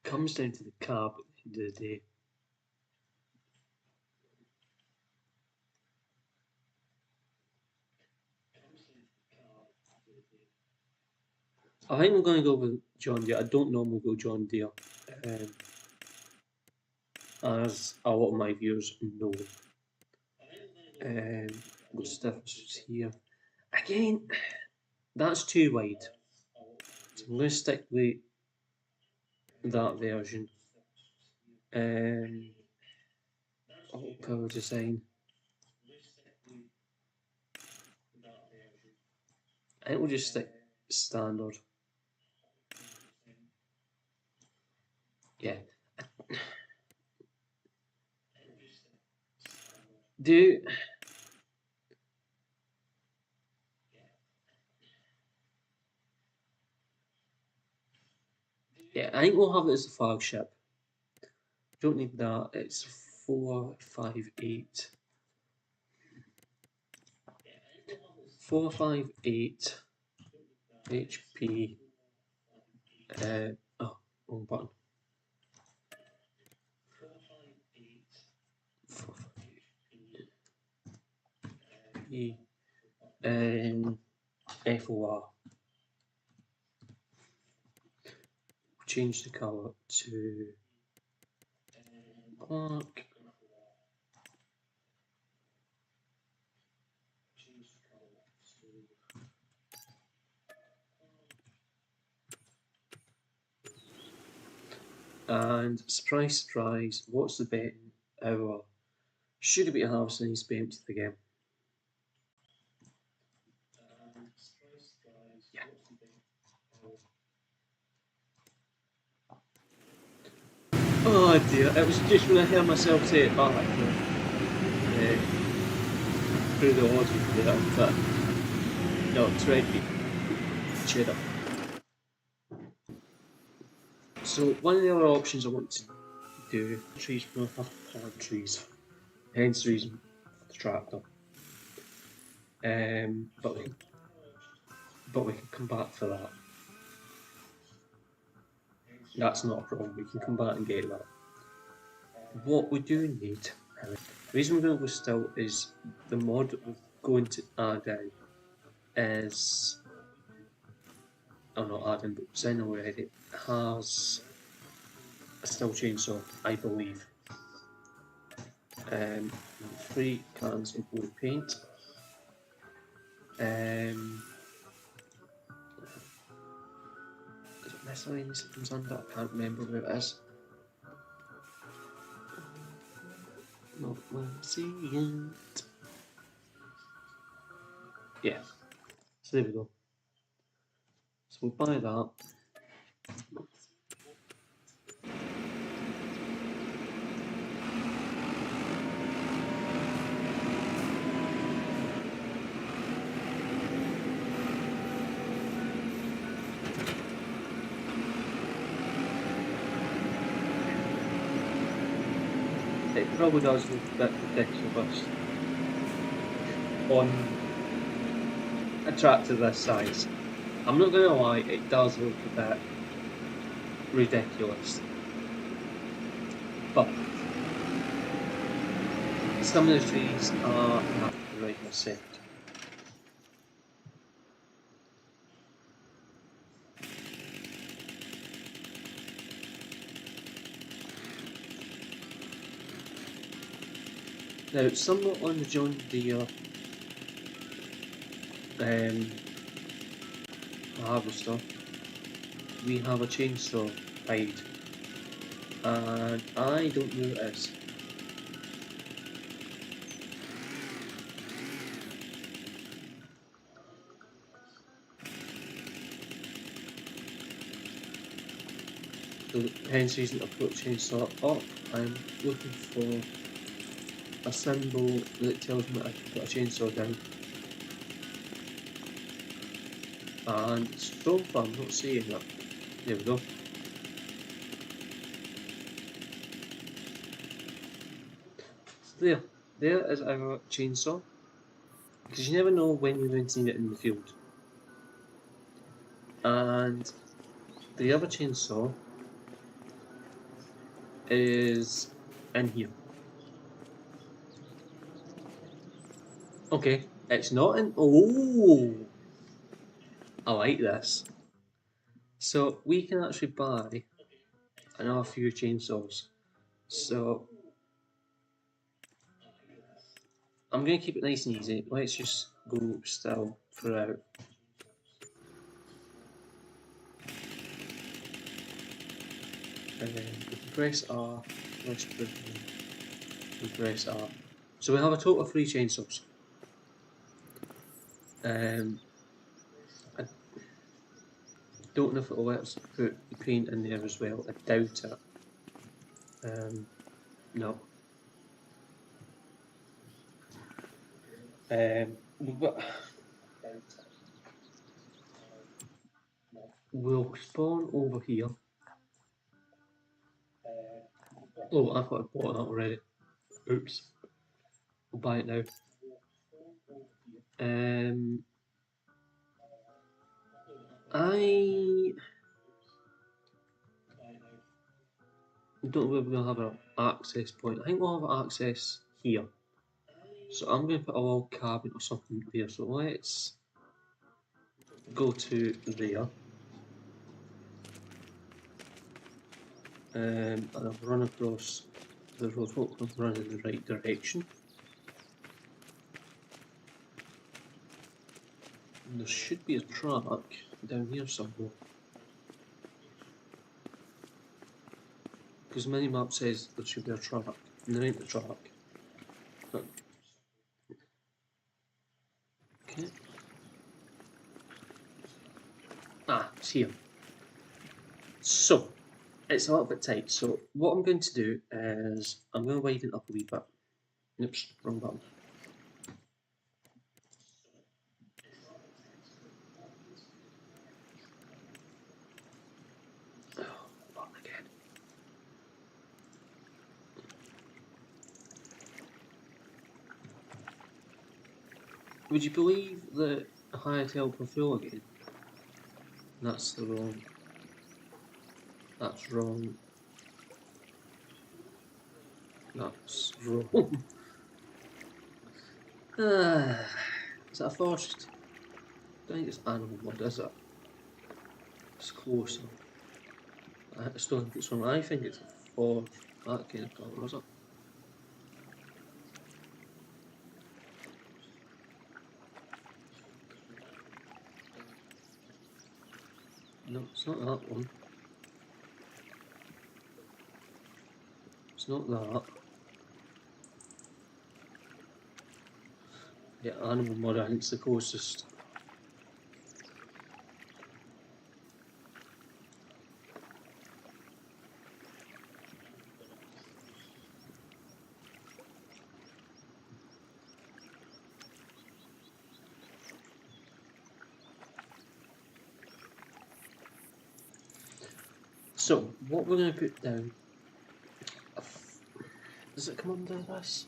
Comes down to the carb at the end of the day. I think we're going to go with John Deere. I don't normally go John Deere, as a lot of my viewers know. What's the difference here? Again, that's too wide. So I'm going to stick with that version. Auto power design. I think we'll just stick standard. Yeah. Yeah, I think we'll have it as a flagship. Don't need that. It's 458. 458 HP. Oh, wrong button. 458 FOR. Change the colour to black. And surprise, surprise, what's the bet in our should it be a harvesting needs to be emptied again? Yeah. Oh dear, it was just when I heard myself say it back through the audio there, but no, it's red beet cheddar. So one of the other options I want to do trees from a plant trees, hence the reason for the tractor. But we can come back for that. That's not a problem, we can come back and get that. What we do need, the reason we're going to go still is the mod we're going to add in is, I'm not adding, but it's in already, has a still chainsaw, I believe. 3 cans of blue paint. Is it miscellaneous it comes under? I can't remember where it is. Not when I see it. Yeah. So there we go. So we'll buy that. It probably does look a bit ridiculous on a tractor this size. I'm not gonna lie, it does look a bit ridiculous. But some of the trees are not the right percent. Now, somewhat on the John Deere harvester, we have a chainsaw hide, and I don't know what it is. So hence the reason I put chainsaw up. I'm looking for a symbol that tells me I can put a chainsaw down. And so far I'm not seeing that. There we go. So there is our chainsaw. Because you never know when you're going to need it in the field. And the other chainsaw is in here. Okay, it's not in. Oh, I like this. So we can actually buy another few chainsaws. So I'm going to keep it nice and easy. Let's just go still for out. And then we can press R, press R. So we have a total of 3 chainsaws. I don't know if it'll let us put the paint in there as well. I doubt it. No. We'll spawn over here. Oh, I thought I bought that already. Oops. We'll buy it now. I don't know if we're going to have an access point. I think we'll have access here. So I'm going to put a little cabin or something there. So let's go to there. And I'll run across the road. Hopefully I'm running in the right direction. And there should be a track down here somewhere. Because minimap says there should be a track, and there ain't a track. But okay. Ah, it's here. So, it's a little bit tight. So, what I'm going to do is I'm going to widen it up a wee bit. Oops, wrong button. Oh, button again. Would you believe that Hightail per full again? That's the wrong. That's wrong. That's wrong. Is that a forest? I don't think it's animal mod, is it? It's closer. I still think it's wrong. I think it's a forge. That kind of colour, is it? No, it's not that one. It's not that. Yeah, animal mod, I think it's the closest. So, what we're going to put down. Does it come under this?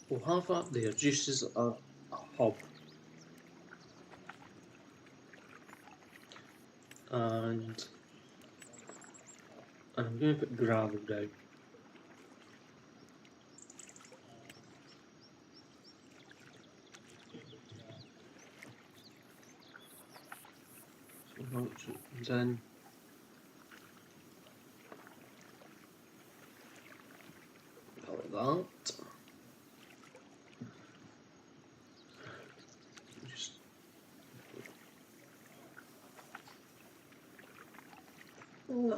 We'll have that there just as a hub. And I'm going to put gravel down. So once it comes in. Like that. Just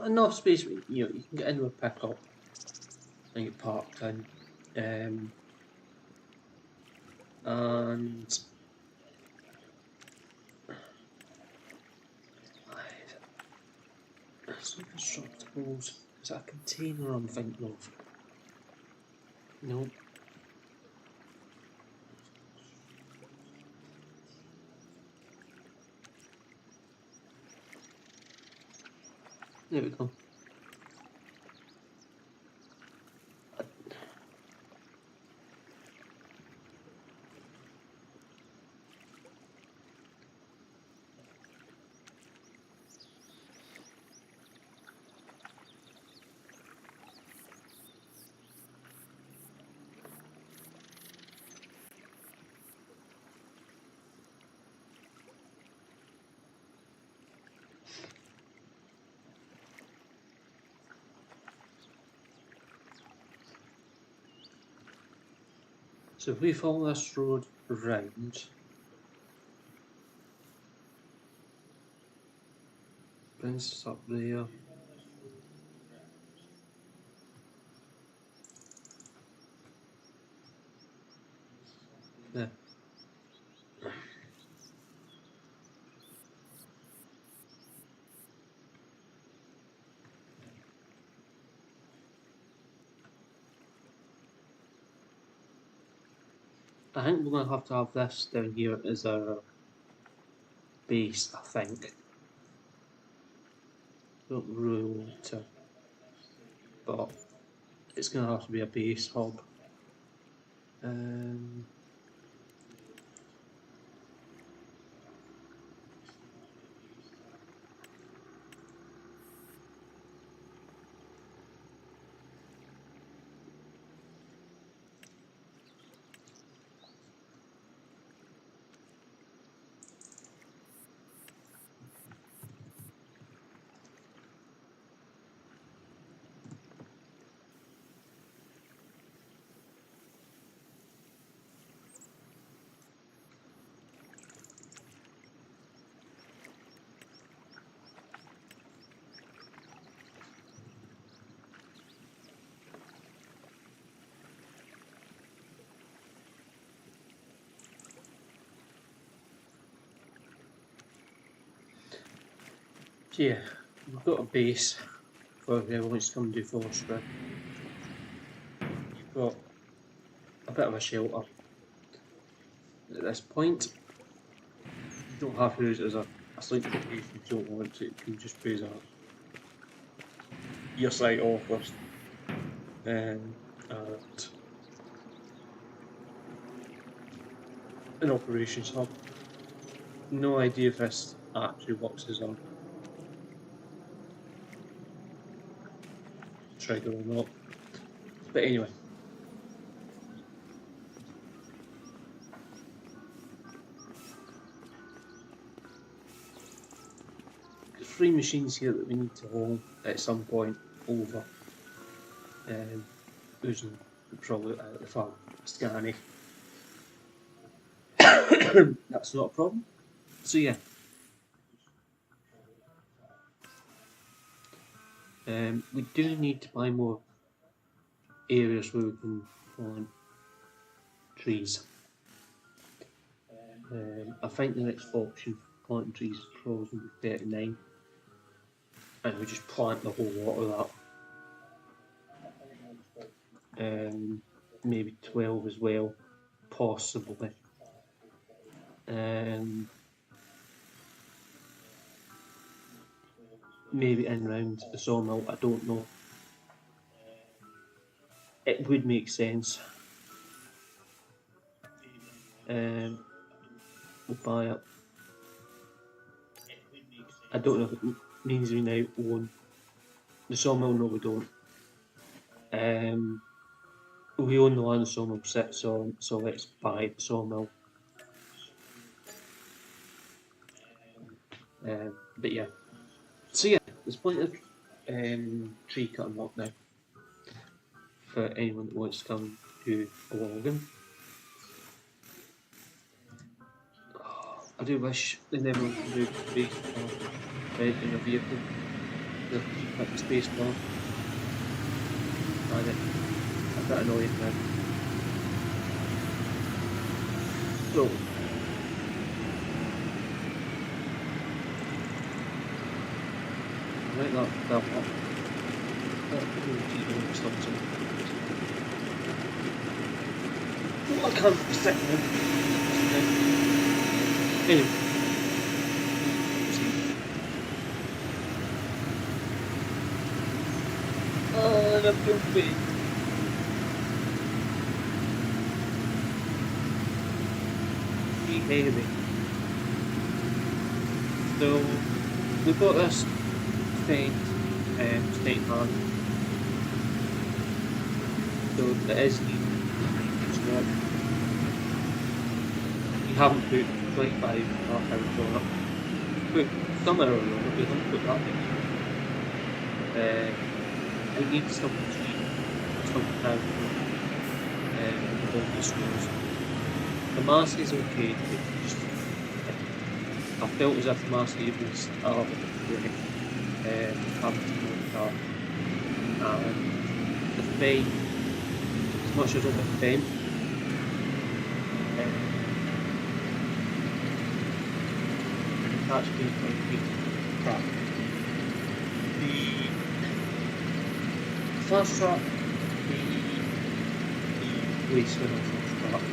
enough space, you know, you can get into a pickup and get parked in. And it's not constructibles. Is that a container I'm thinking of? No. There we go. So if we follow this road round, brings us up there. There. I think we're going to have this down here as our base, I think. Don't really want to, but it's going to have to be a base hub. yeah, we've got a base for whoever wants to come and do forestry. You've got a bit of a shelter at this point. You don't have to use it as a sleeping location if you don't want to. You can just use your site offers and an operations hub. No idea if this actually works as a trigger or not. But anyway. There's 3 machines here that we need to haul at some point over. Using probably the farm scanning. That's not a problem. So yeah. We do need to buy more areas where we can plant trees. I think the next option for planting trees is probably 39, and we just plant the whole lot of that. Maybe 12 as well, possibly. Maybe in round the sawmill, I don't know. It would make sense. We'll buy it. I don't know if it means we now own the sawmill. No, we don't. We own the land the sawmill sits on, so let's buy the sawmill. But yeah. So yeah, there's plenty of tree cutting work now for anyone that wants to come do a logging. I do wish they never removed the space bar in a vehicle. The space bar. And it's a bit annoying now. So I like that one. I can't be sitting there. Anyway. Oh, I'm goofy. Heavy. So we've got this thing state land. So it is needed. You haven't put 25 hours on it. Put some error on it, we haven't put that in. We need something cheap, something down the schools. The mask is okay, just, I felt as if the mask was a little bit great, having to go with that. And the fame, as much as I don't like fame, that's been quite good crap. The fast track, the waste when I fast track,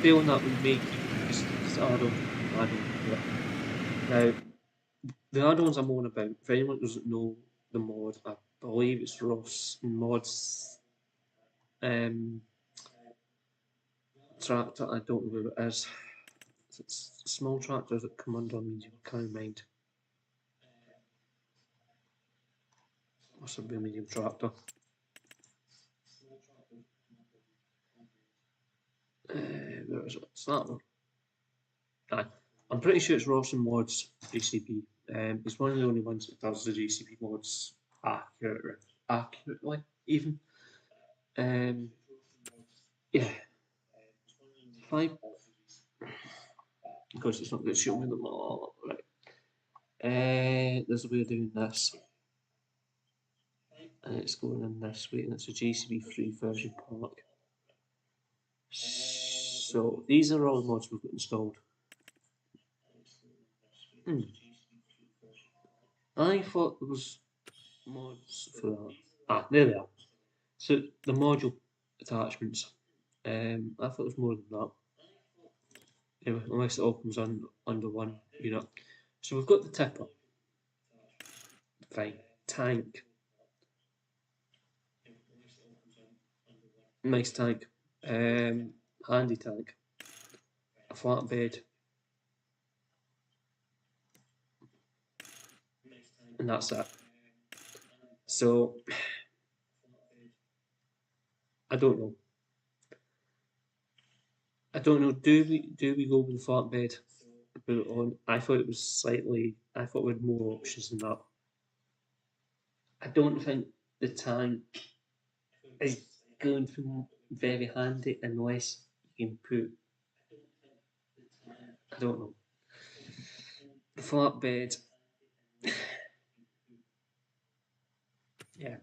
feeling that would make this add-on. Now, the add-ons I'm on about, if anyone doesn't know the mod, I believe it's Ross Mods tractor, I don't know who it is. It's small tractors that come under medium combine. Must have been a medium tractor. Where is it? It's that one. Aye. I'm pretty sure it's Ross and Mods JCB. It's one of the only ones that does the JCB mods accurately, even. Yeah. 5. Of course, it's not going to show me them all. Right. There's a way of doing this. And it's going in this way, and it's a JCB free version pack. So these are all the mods we've got installed. I thought there was mods for that. Ah, there they are. So the module attachments. I thought there was more than that. Anyway, unless it all comes under one unit. So we've got the tipper. Fine. Tank. Nice tank. Handy tank. A flatbed. And that's it. So I don't know. Do we go with the flatbed? Put it on. I thought it was slightly. I thought we had more options than that. I don't think the tank is going to be very handy unless you can put. I don't know. The flatbed. Yeah.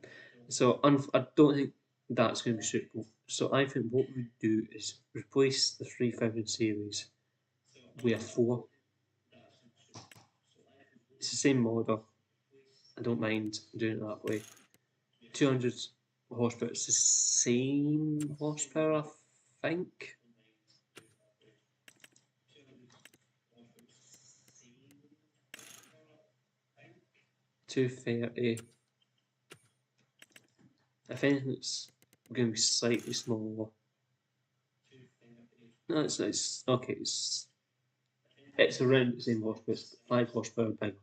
So I don't think that's going to be suitable. So I think what we'd do is replace the 3000 series with a 4. It's the same model. I don't mind doing it that way. 200 horsepower. It's the same horsepower, I think. 230. If anything, it's going to be slightly smaller. No, it's okay. It's around the same horsepower. 5 horsepower big.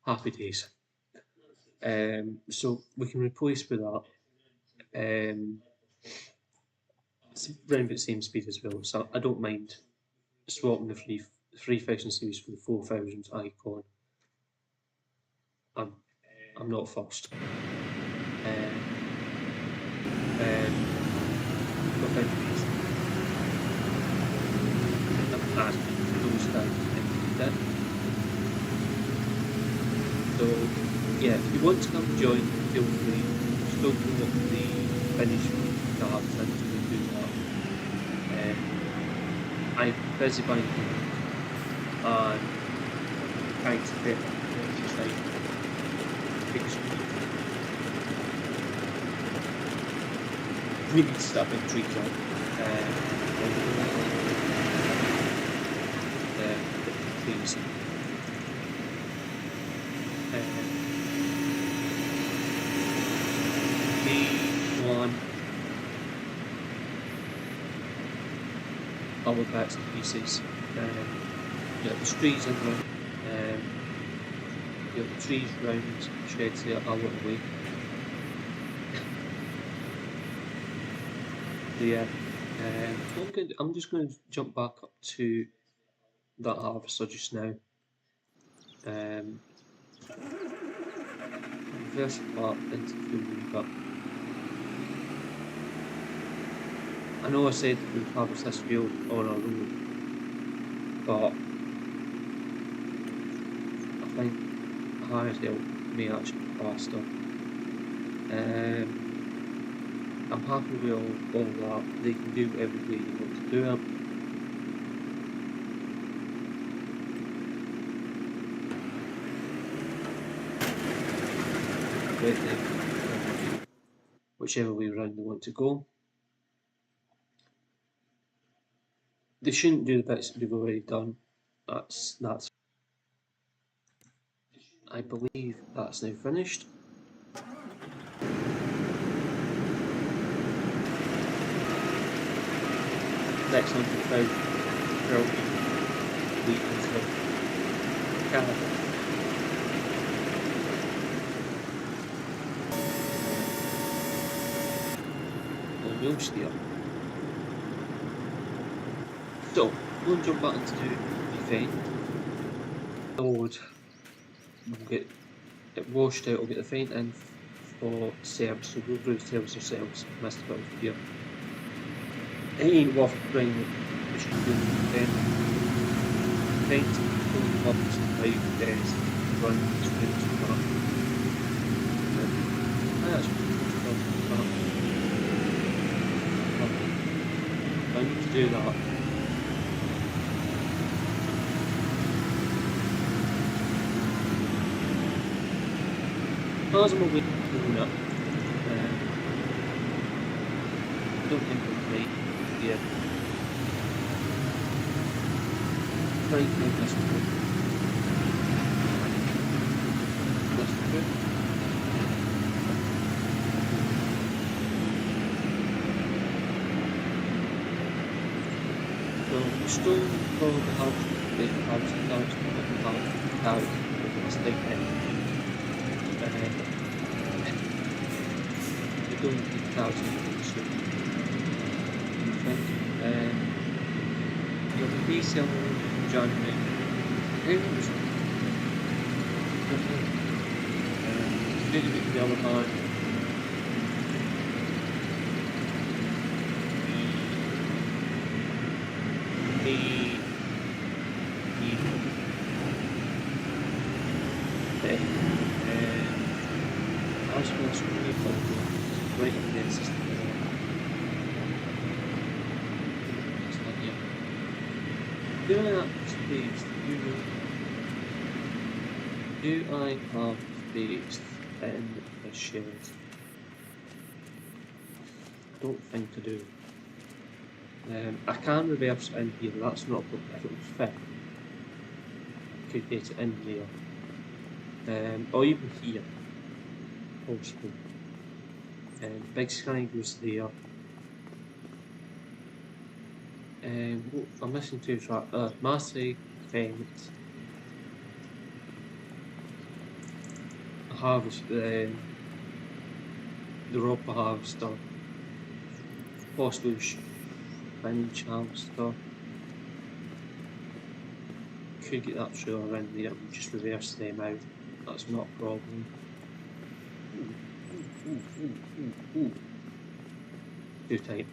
Happy days. So we can replace with that. It's around the same speed as well, so I don't mind swapping the 3000 series for the 4000 icon. I'm not fussed. So yeah, if you want to come join, feel free. Still put up the finish cards and do that. I'm busy buying and trying to fit just like big screen. We need to start putting trees on. Trees. B1 all the parts and pieces. Yeah, the trees in there. Yeah, the trees round sheds there a little way. Yeah. I'm just going to jump back up to that harvester just now. Reverse part into the but I know I said we'd harvest this field on our own, but I think hired help may actually be faster. I'm happy with all that. They can do whatever way you want to do it. Whichever way around they want to go. They shouldn't do the bits that we've already done. That's. I believe that's now finished. Next 100,000 drill wheat into Canada. And we'll steer. So, we'll jump back into the vent. Load. We'll get it washed out, we'll get the vent in for service, so we'll do the service ourselves. Missed a bit of here. It ain't worth bringing the machine down the vent. Vent, fully purpose, pipe, desk, run, sprint, that. That's I need to do that. far as I'm aware, no. I don't think we'll play here. Right, no, that's true. That's true. So we still go the house, the house, it's like we're going to the house soon. You'll be selling January. Who knows? Maybe the other hand. The as well as people right in this it's like yeah. Do I have space? Do I have space in the shed? I don't think I do. I can reverse it in here, that's not a problem. If it was fit, I could get it in there. Or even here, possibly. Big sky goes there. I'm missing two tracks. Massey, fence. Harvest, the robber harvester. Possibly spinach harvester. Could get that trailer in there and just reverse them out. That's not a problem. Too tight.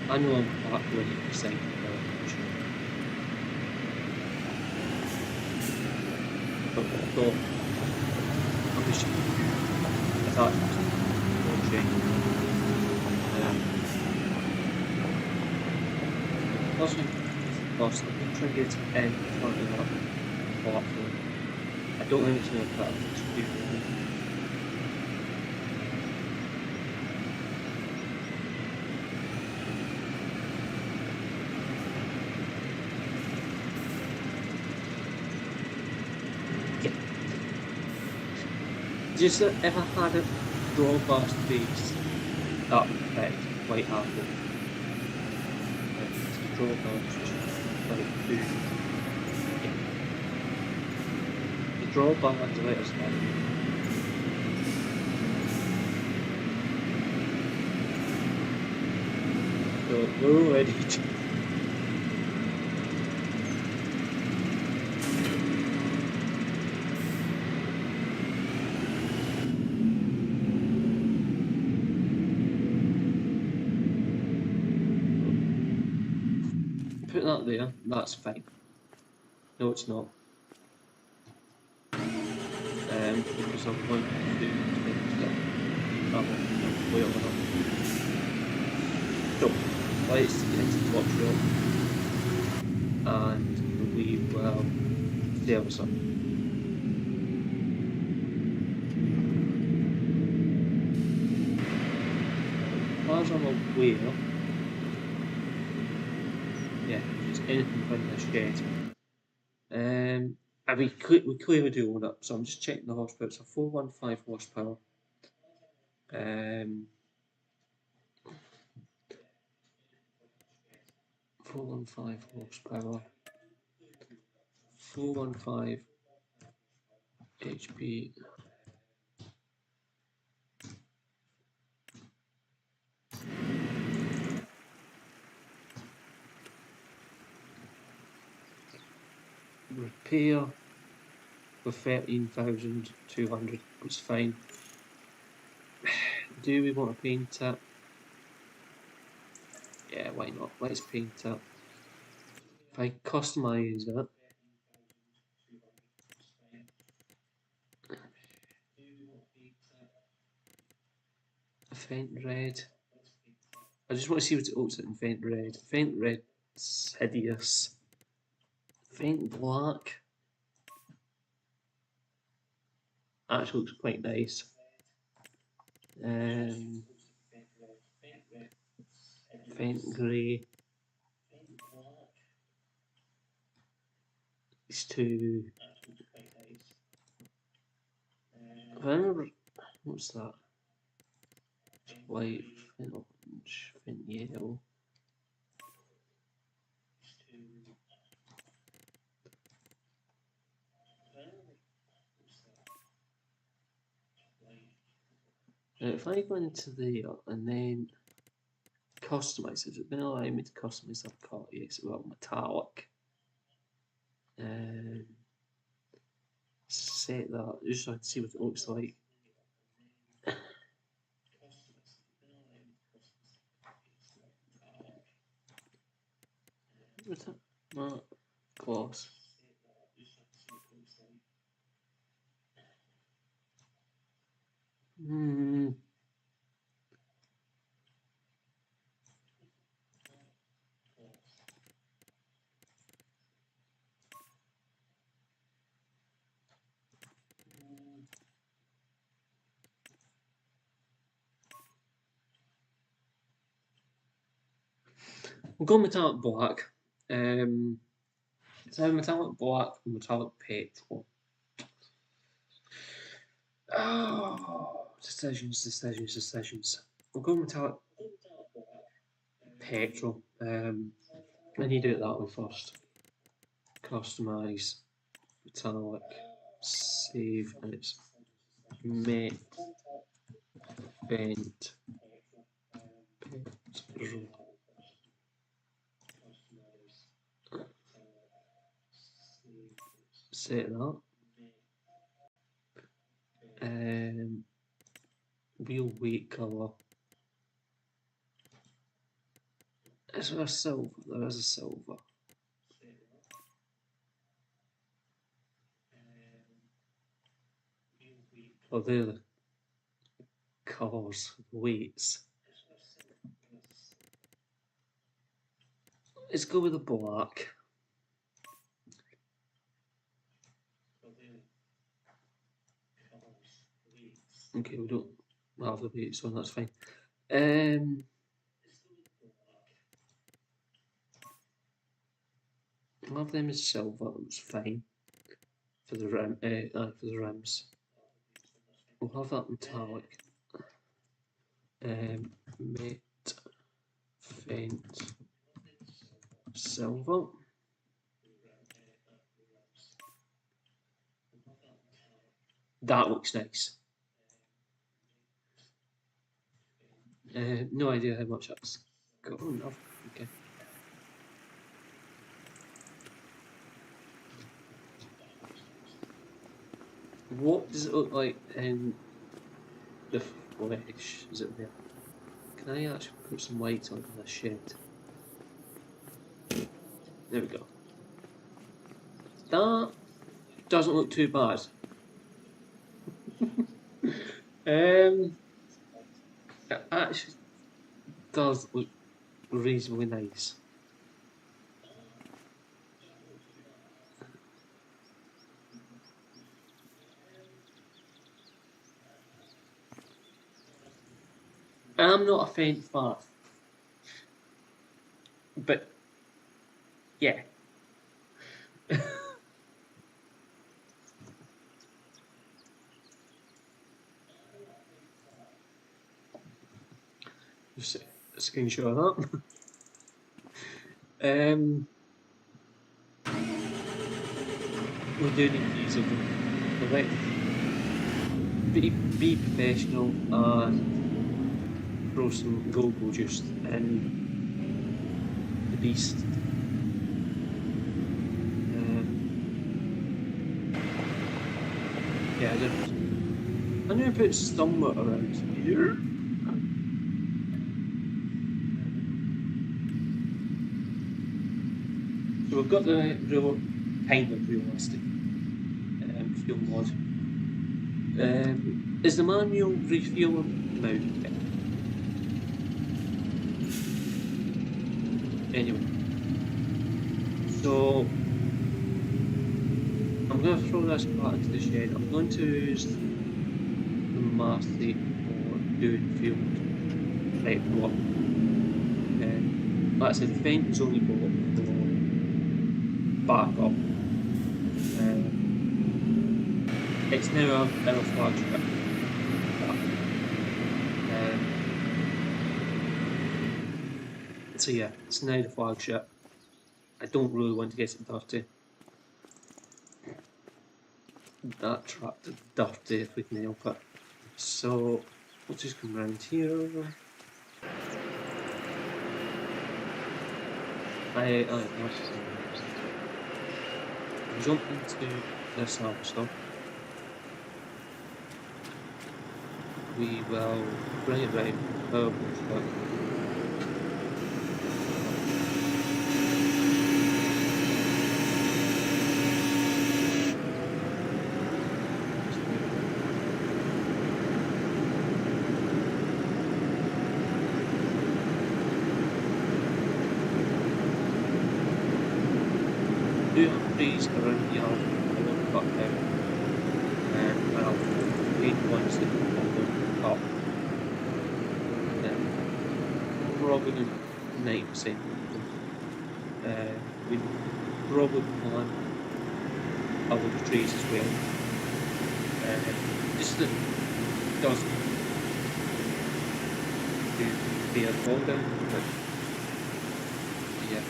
I know I'm back when you say but I'm just attached to the chain. Also, I'm trying to get it in front of that platform. I don't think it's going to cut it. Just if I had a draw past base, that would affect quite happily. Draw past like two. Yeah. The draw back to let us know. So we're all ready to put that there, that's fine. No, it's not. Because I'm going to do so let's get into the workshop and we will service it. As far as I'm aware, yeah, just anything in the shed. And we clearly do own it, so I'm just checking the horsepower. It's a 415 horsepower. 415 horsepower. 415 HP. Repair for 13,200, it's fine. Do we want to paint it? Yeah, why not? Let's paint it. If I customize it, Faint red. I just want to see what it looks like in faint red. Faint red's hideous. Faint black. Actually looks quite nice. Faint grey. These two. I remember, what's that? White, faint orange, faint yellow. If I go into there and then customize, is it going to allow me to customize that colour? Yes, well, metallic. Set that just so I can see what it looks like. What's that? Matte gloss. We'll go metallic black. So metallic black and metallic petrol. Oh, decisions. We'll go metallic petrol. I need to do it that way first. Customize, metallic, save, and it's met, bent, petrol. Set that. Wheel weight colour. Is there a silver? There is a silver. Oh, they're the colours, weights. Let's go with the black. Okay, we don't have the weights on, that's fine. I'll have them as silver, that's fine. For the rims. We'll have that metallic. Matte, faint, silver. That looks nice. No idea how much that's got. Oh, no. Okay. What does it look like in the flesh? Is it there? Can I actually put some white on this shed? There we go. That doesn't look too bad. It actually does look reasonably nice. I'm not a faint fan, but yeah. Just a screenshot of that. We do need these of them. Right. Be professional and throw some go-go juice in the beast. Yeah, I'm going to put somewhere around here. So we've got the real kind of realistic fuel mod. Is the manual refueling now? Anyway, so I'm going to throw this part into the shed. I'm going to use the Marcy for doing field type work. Like I said, the fence is only bought for backup. It's now our flagship. So yeah, it's now the flagship. I don't really want to get it dirty. That trapped it dirty if we can help it. So we'll just come around here. Jump into this harvester. We will bring it round our bullshit. Do have trees around here, I want to cut out, and I'll paint ones that will cut. Probably 90% of them. We probably plant other trees as well. Just that does be a problem, but yeah.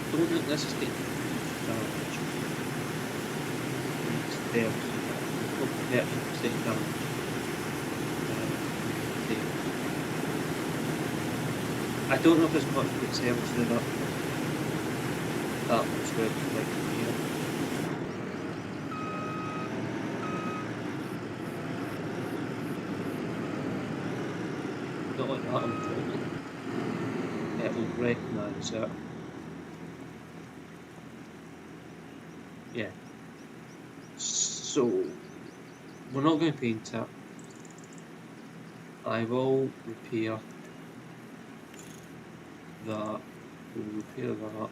I don't think this is taking damage. It's there. Yeah, it's taking damage. I don't know if there's much good sales to that. That was good, like here. Not like that, unfortunately. It will recognise it. Yeah. So we're not going to paint it. I will repair that. We'll repair that.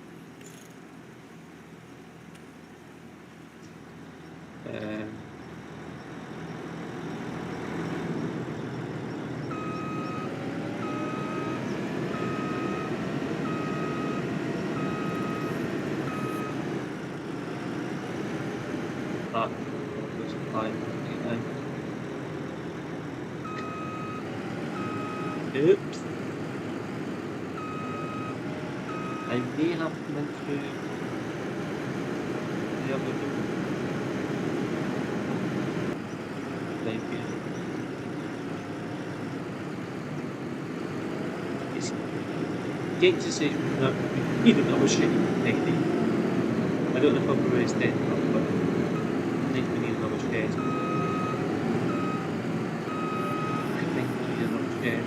That was fine. Oops. I may have to come through the other door. Maybe. It's getting to say that we need another shit, maybe. I don't know if I've already said that, but I think we need another shed. I think we need another shed.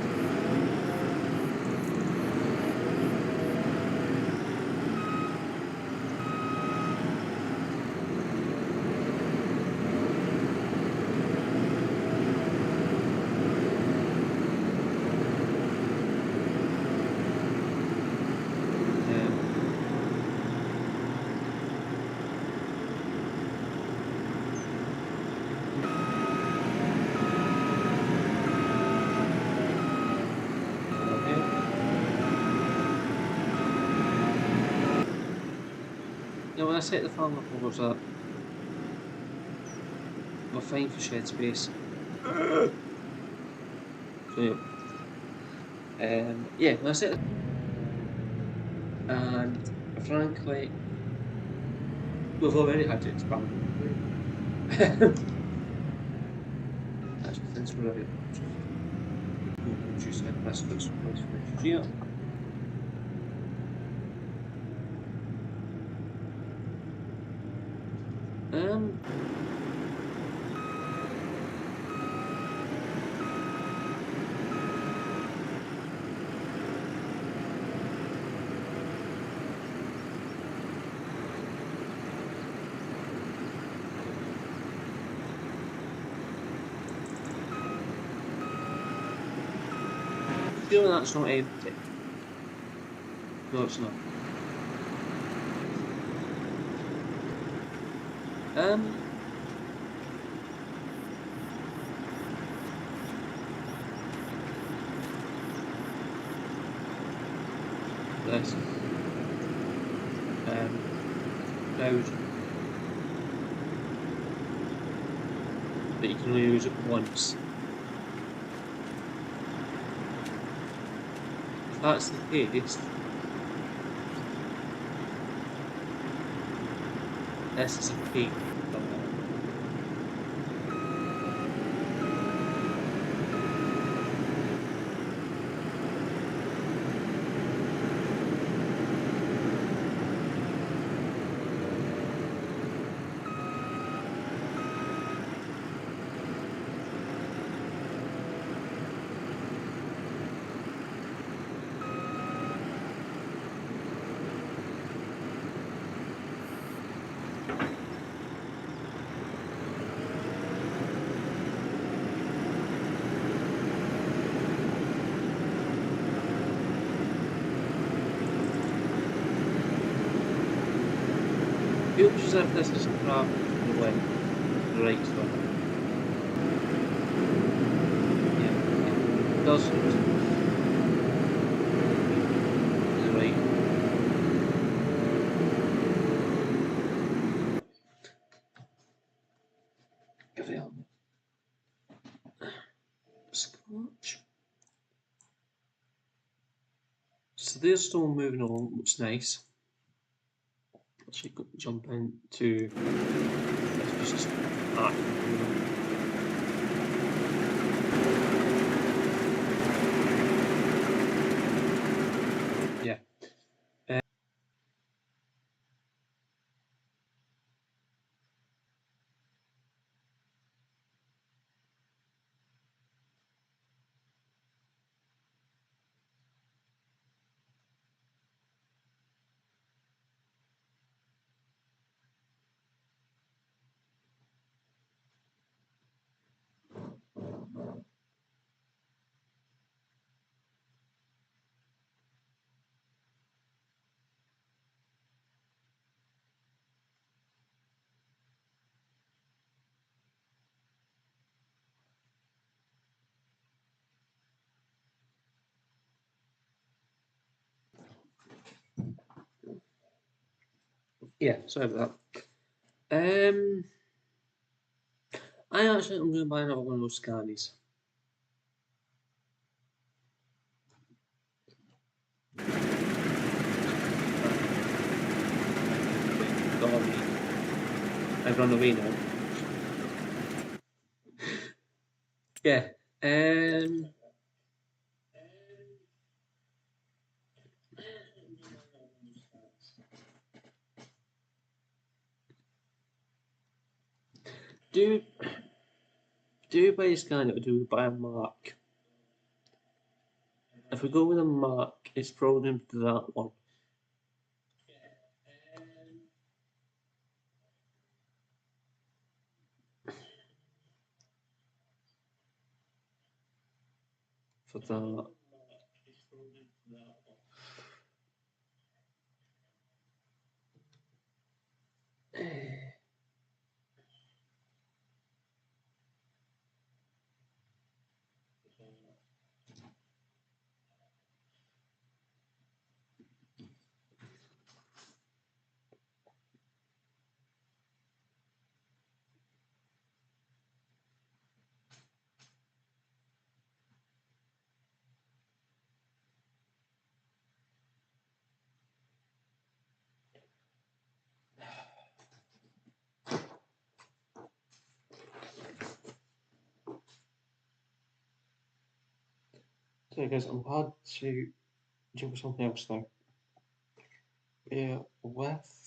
Yeah, when I set the farm up over that, we're fine for shed space. So yeah, when I set it, and frankly, we've already had to expand. Actually, since we're already reduce it, let's put some place for here. sure that's not empty. No, it's not. This cloud that you can only use it once. If that's the case, this is a fake. Feels as if this is crap in the way, the right stuff. Yeah, it doesn't. The right. Give it up. Scotch. So they're still moving along, looks nice. Actually, jump into let's just yeah. Yeah, sorry about that. I actually am going to buy another one of those scannies. I've run away now. Yeah. Do you buy a scanny or do we buy a mark? If we go with a mark, it's probably going to be that one. For that. So guys, I'm hard to jump something else now. Bear with.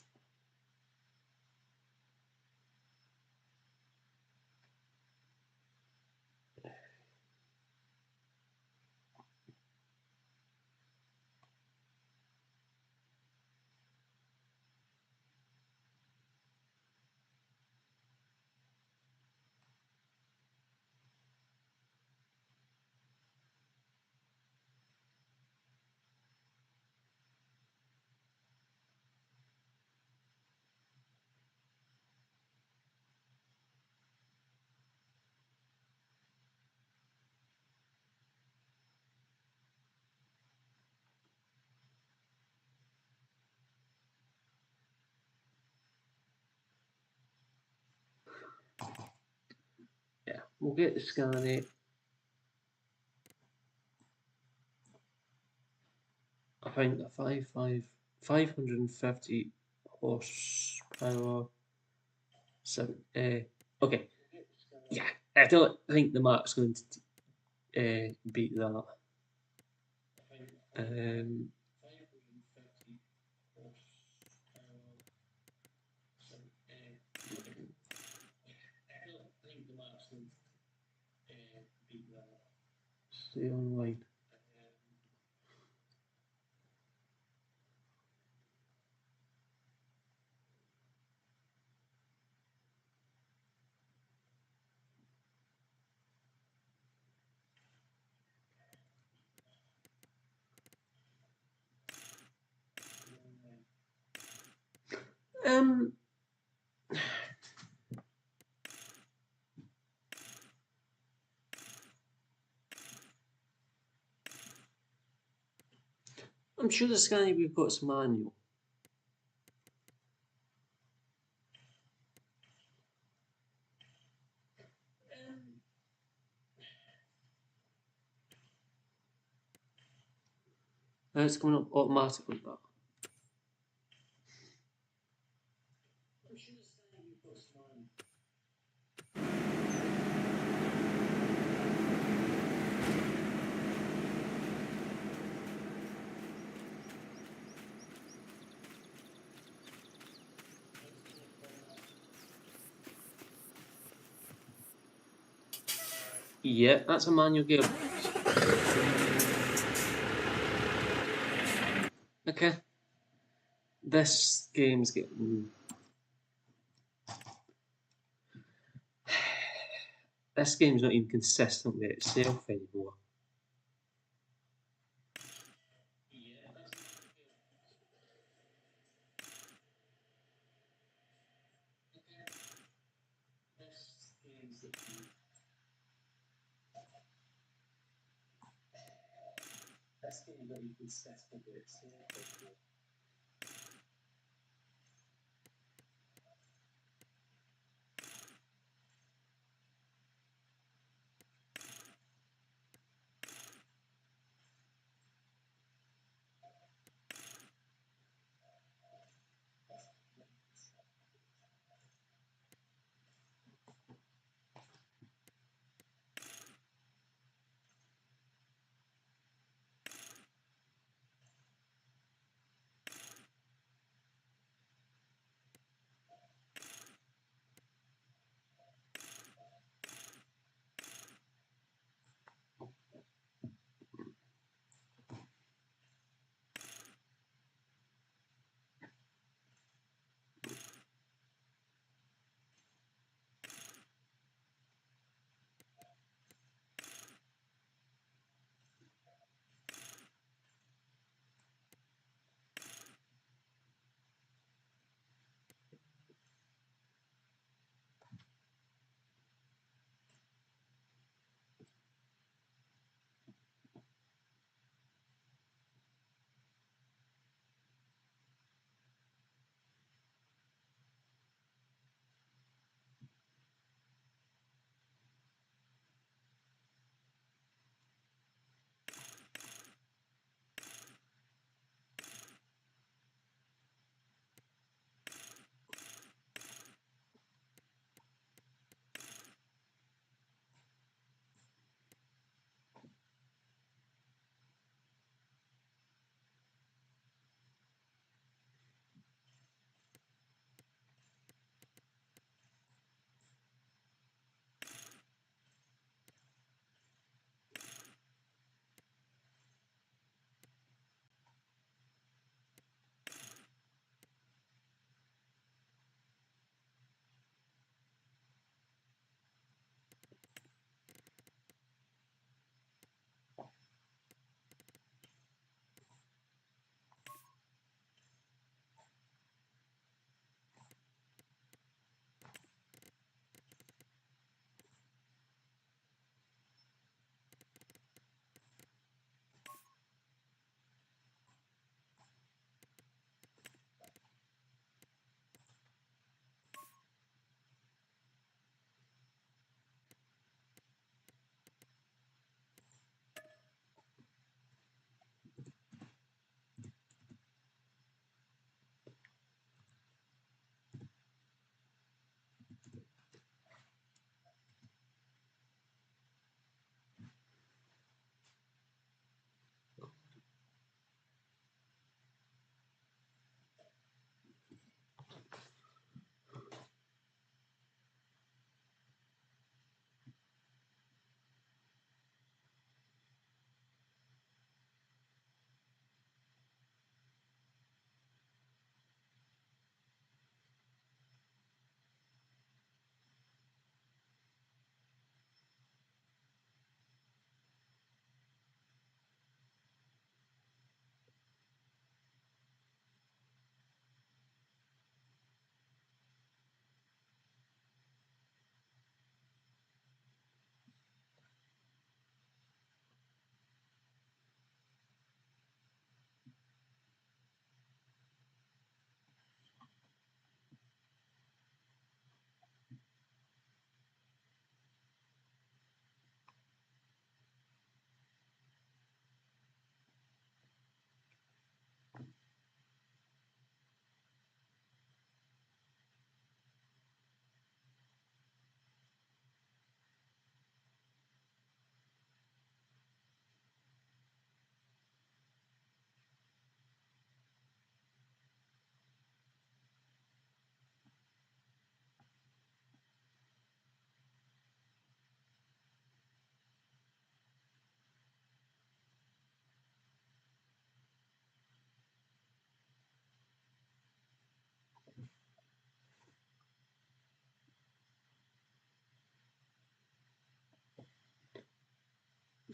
We'll get the Scania. I think the 550 horsepower. Okay. Yeah, I don't think the Mark's going to beat that. Um, Stay online. Um, I'm sure the Scania we've got is manual. It's coming up automatically. That. Yeah, that's a manual gearbox. Okay. This game's getting. This game's not even consistent with itself anymore. This game's not even consistent with itself anymore.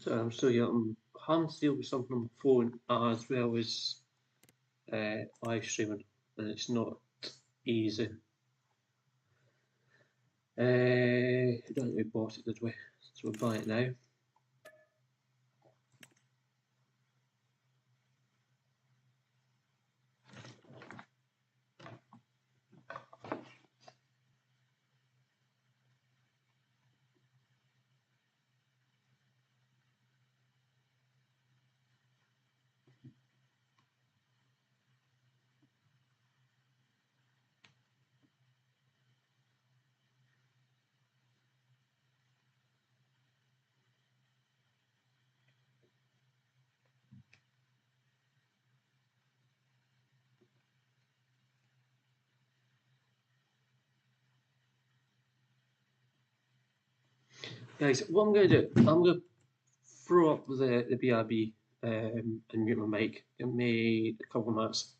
So I'm still I'm hand still with something on my phone as well as live streaming, and it's not easy. I don't think we bought it, did we? So we'll buy it now. Guys, what I'm going to do, I'm going to throw up the BRB and mute my mic. Give me a couple of minutes.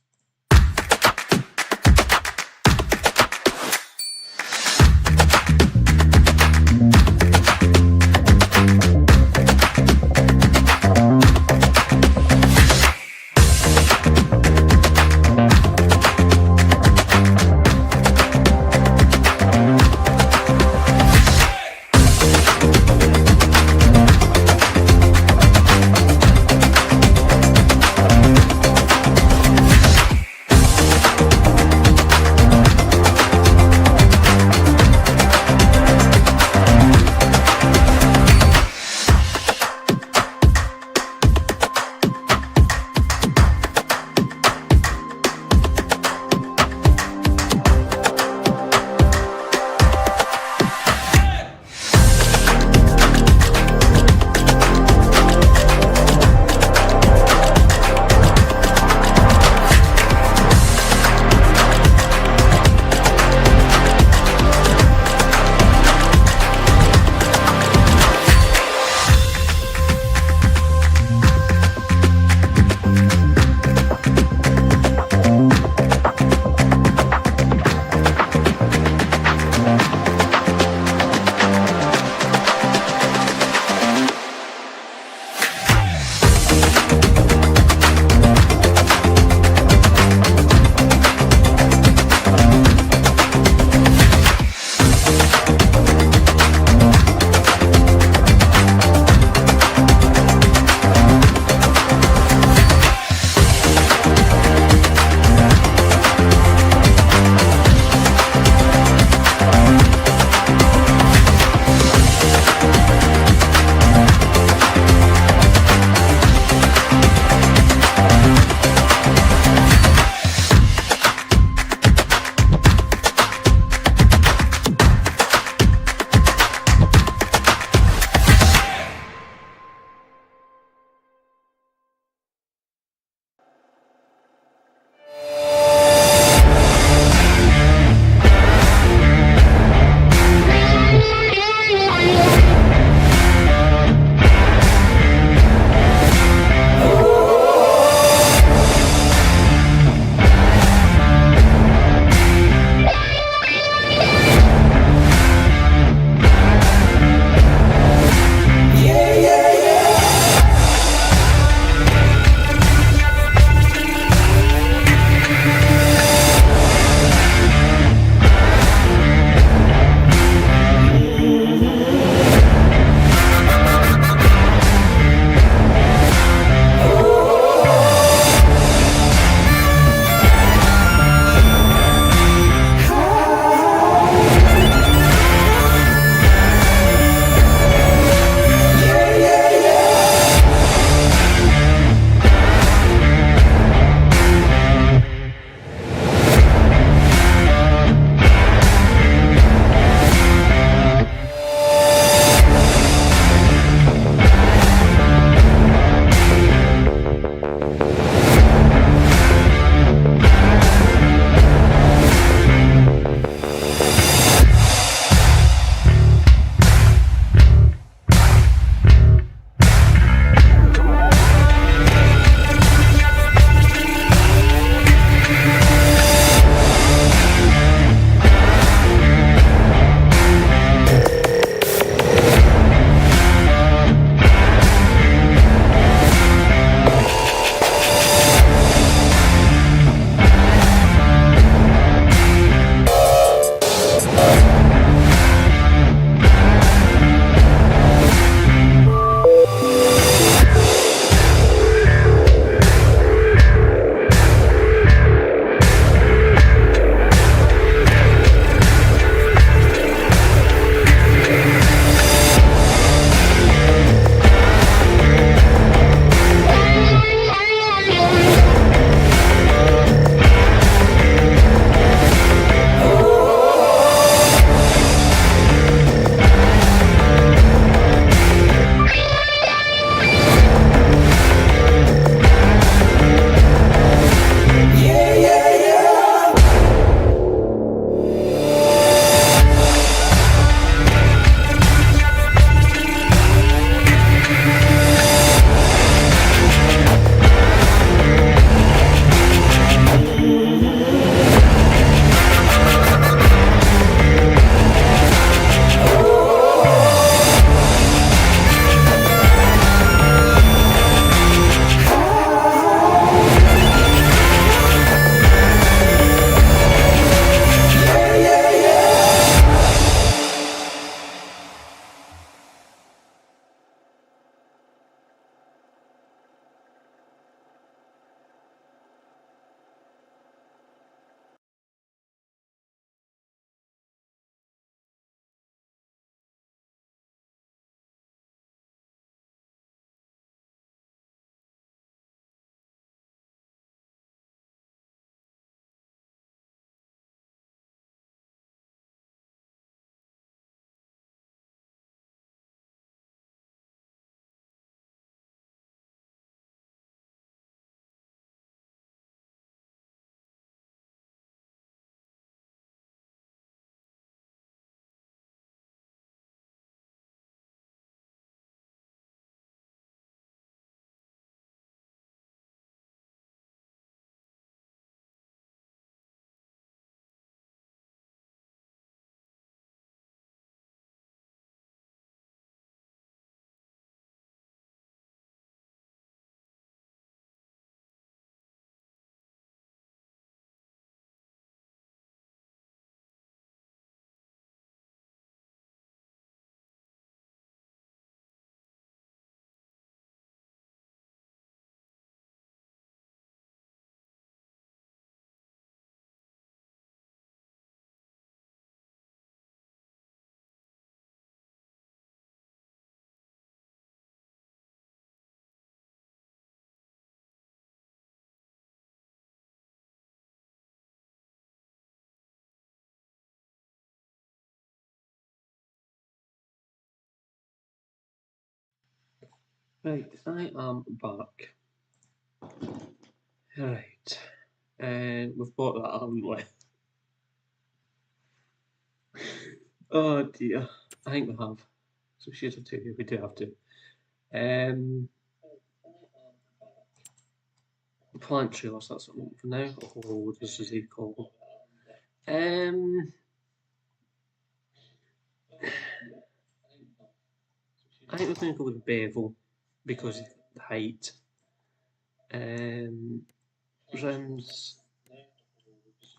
Right, I am back. Right, and we've bought that, haven't we? Oh dear, I think we have. So should have to. We do have to. Plant trailers. That's what for now. Or what does he call them? I think we're going to go with bevel because of the height. Rims,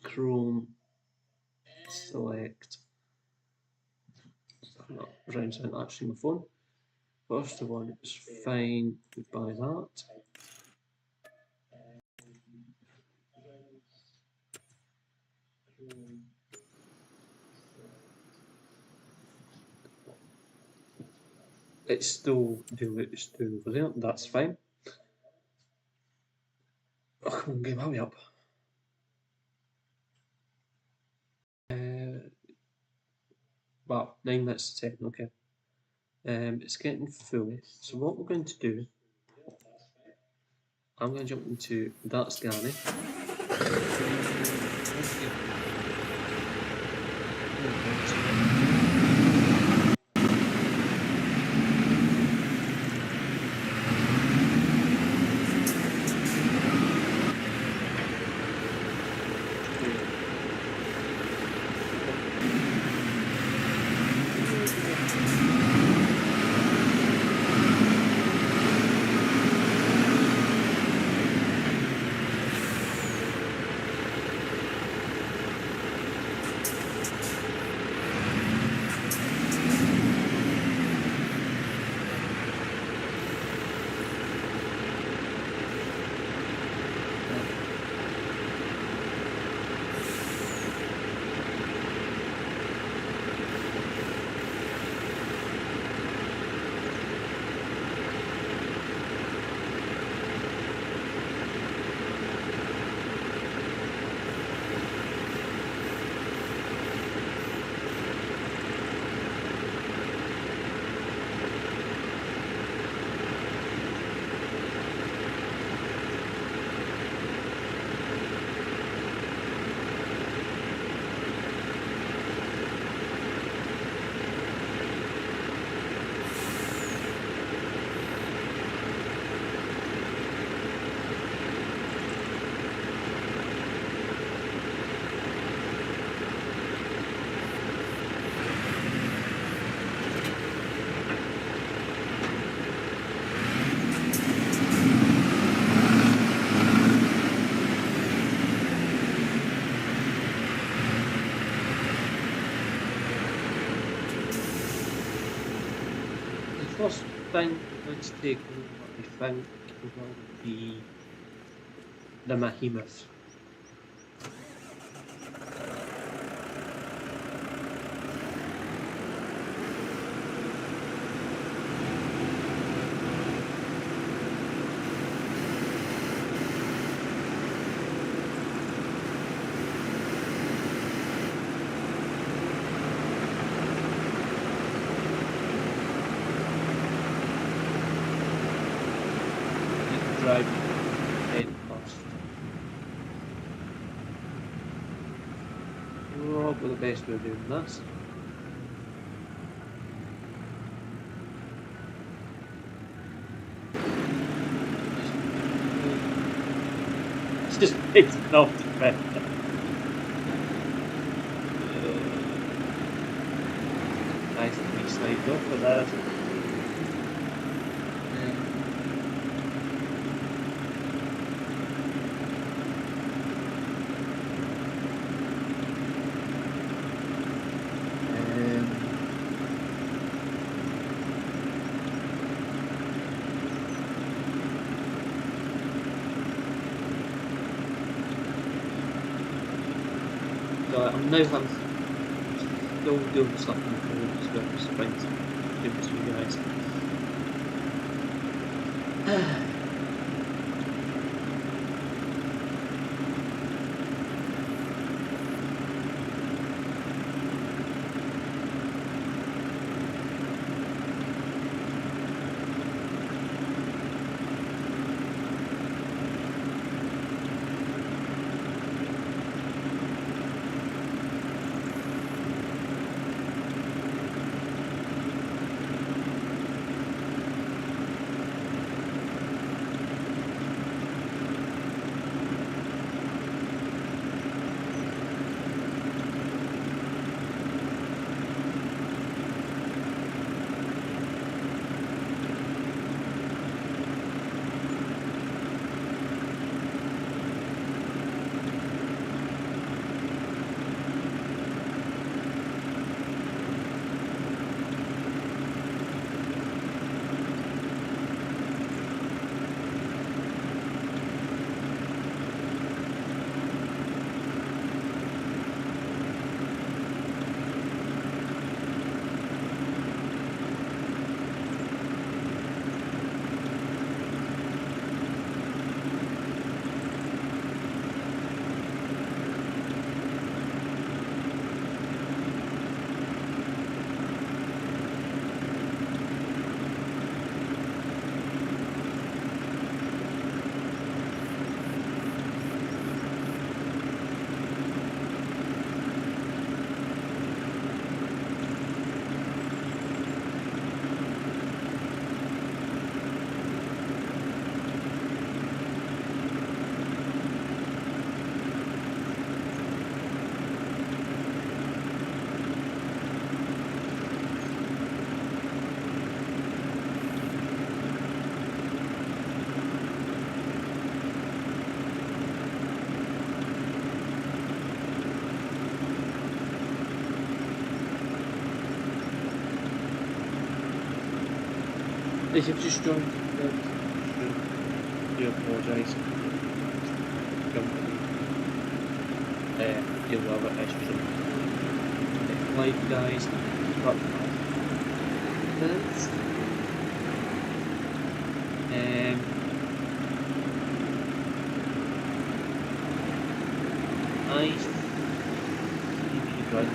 chrome, select. I'm not rounds out actually my phone. First one is fine. Goodbye that. It's still doing what it's doing over there. That's fine. Oh, come on, game, hurry up. Well, 9 minutes to 10, okay. It's getting full. So what we're going to do, I'm going to jump into that scanning. First thing we're going to take over, I think, will be the behemoth. Drive head first. Probably the best way of doing this. It's just it's off the bed. Nice and we slide up for that. I'm now still doing something for just going to sprint to give it to you guys. If you've just joined, do apologise. You'll have an extra live, guys. About 5 minutes. I think you guys.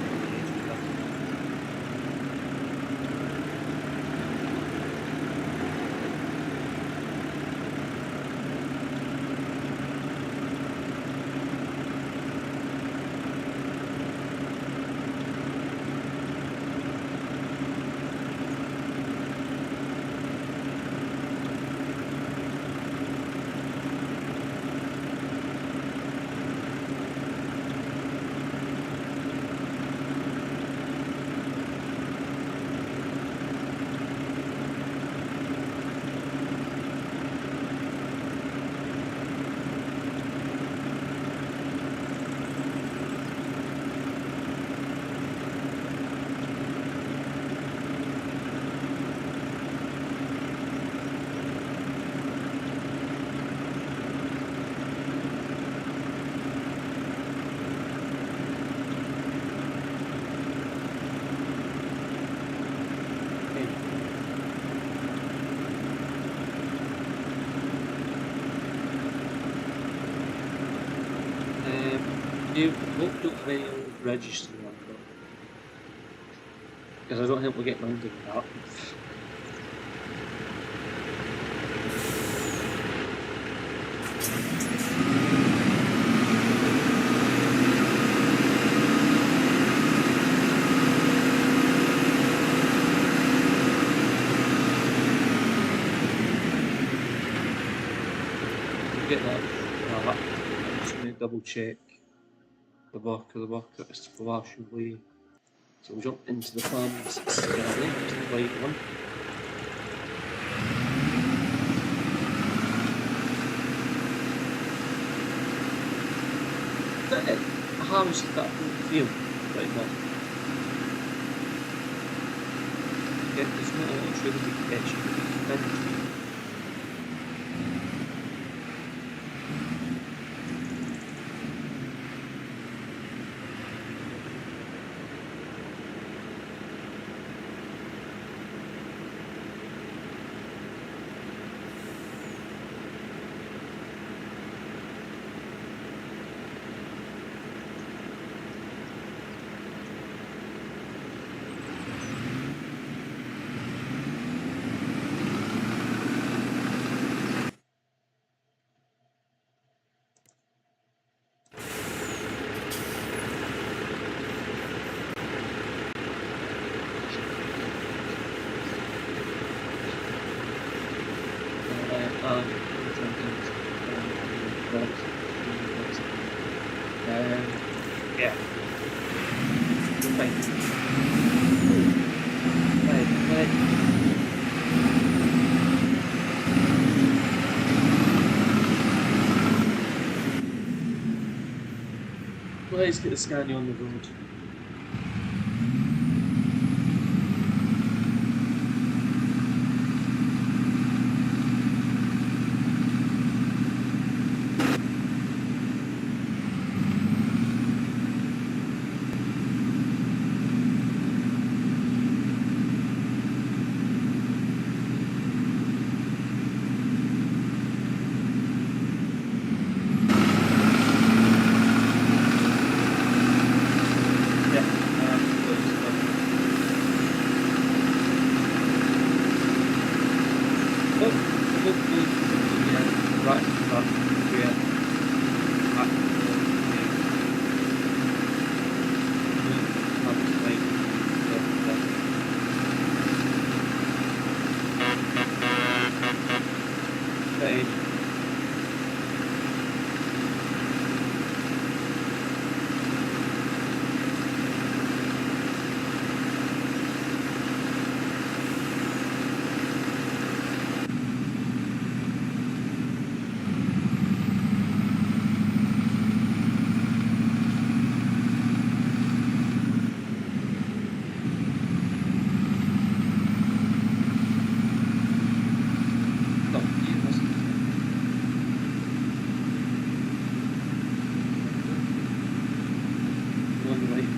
You hope don't have any old register number, because I don't think we'll get round to that. We'll get that. I'm just going to double check the bucket is flashing. So we'll jump into the farms scanning to the right one. Is that it? How is that whole field right now? Yeah, there's not a lot of sugar to catch you. Yeah. Right. Let's get the scanning on the road.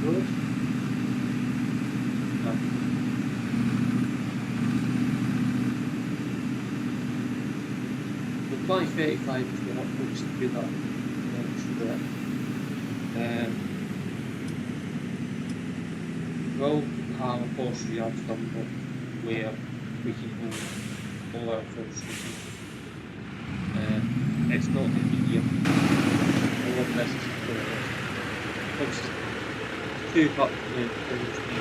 Good. We'll buy 35 if you want, we'll just do that. We'll have a forestry yard somewhere where we can hold all our forestry. It's not going to be here. All of this is obviously two up the forestry.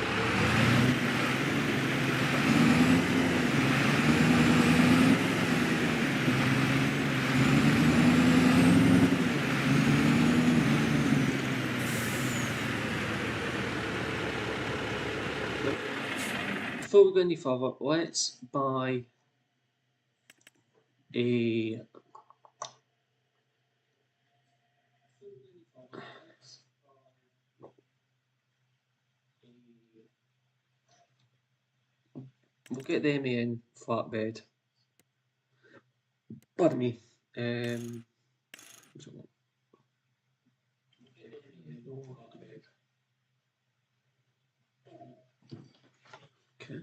Before we go any further, let's buy a we'll get the MAN flatbed. Pardon me. What's it want? Okay.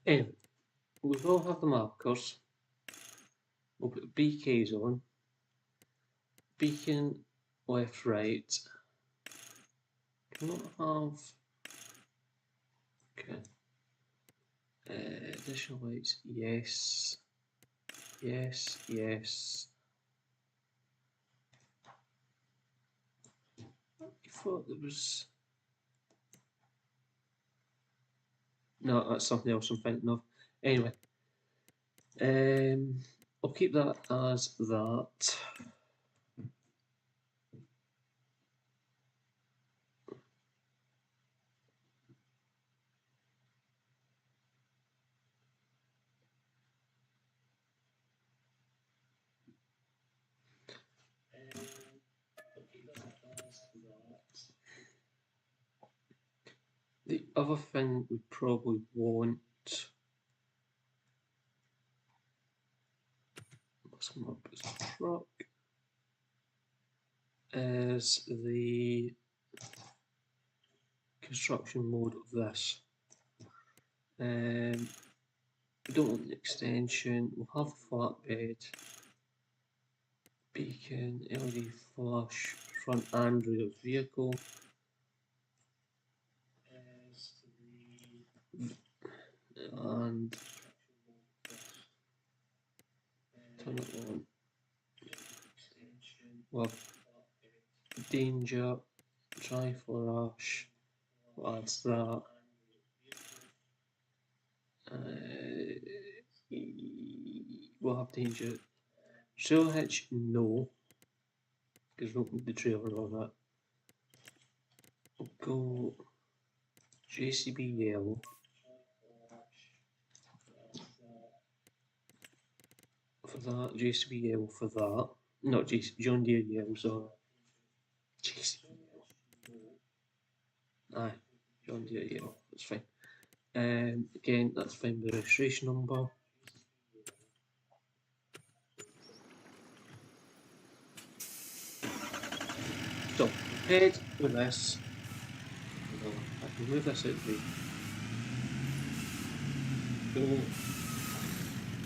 Anyway, we will have the markers. We'll put BKs on. beacon left, right. Cannot have. Okay. Additional lights, yes. Yes, yes. I thought there was. No, that's something else I'm thinking of. Anyway, I'll keep that as that. The other thing we probably want. Let's come up as a truck. Is the construction mode of this. We don't want an extension. We'll have a flatbed, beacon, LED flash, front and rear of vehicle. And turn it on. We'll have danger, dry flash. We'll add that. We'll have danger. Trailer hitch, no, because we don't need the trailer on that. We'll go JCB yellow. For that, JCB yellow for that. Not John Deere yellow, sorry. JCB yellow. Aye, John Deere yellow, that's fine. Again, that's fine with the registration number. So, head with this. I can move this out of the way. Go.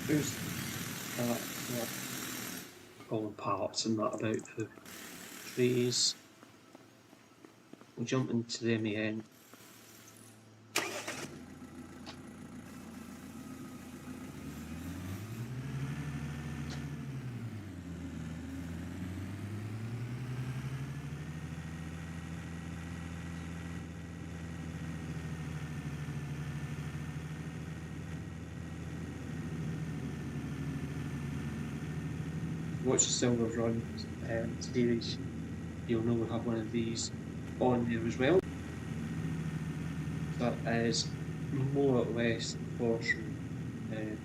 There's all the parts and that about the trees. We'll jump into the MEN. Watch the Silver Run series, you'll know we have one of these on there as well. That is more or less forestry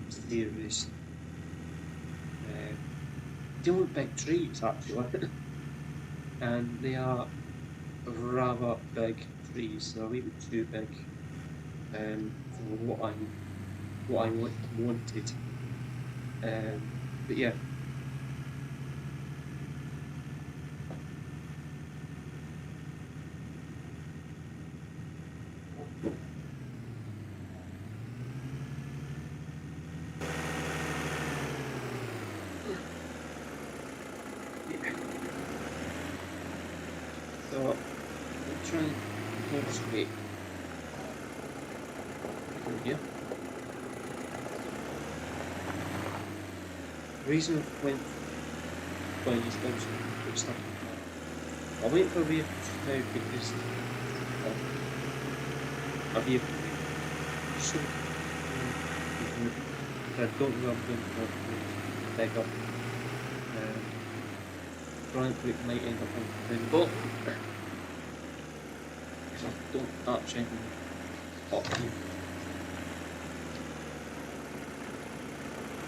series. Deal with big trees actually, and they are rather big trees. They're a wee bit too big for what I wanted. But yeah. So we'll try and go straight over here. The reason I went by these things is stuff. I'll wait for vehicles now because a vehicle so I don't know I'm going to pick up. Front brake might end up on the bottom because I don't actually up here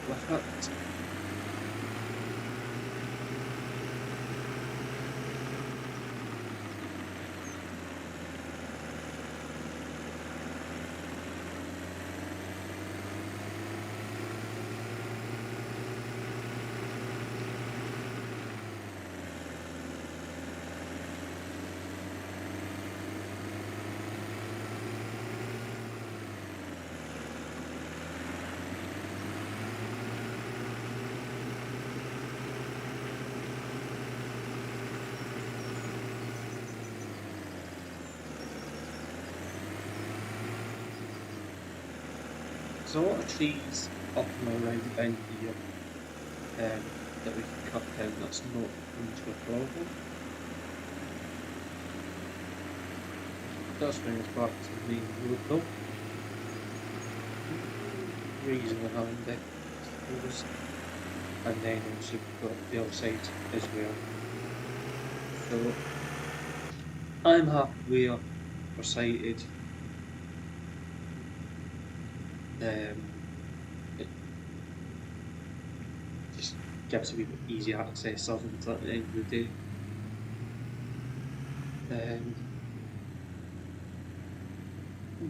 with it. there's a lot of trees up and around the bend here that we can cut down. That's not much of a problem. It does bring us back to the main road though. Reasonable handy, I suppose. And then also we've got the other side as well. So I'm happy where we're sighted. It just gives a wee bit easy access of it at the end of the day.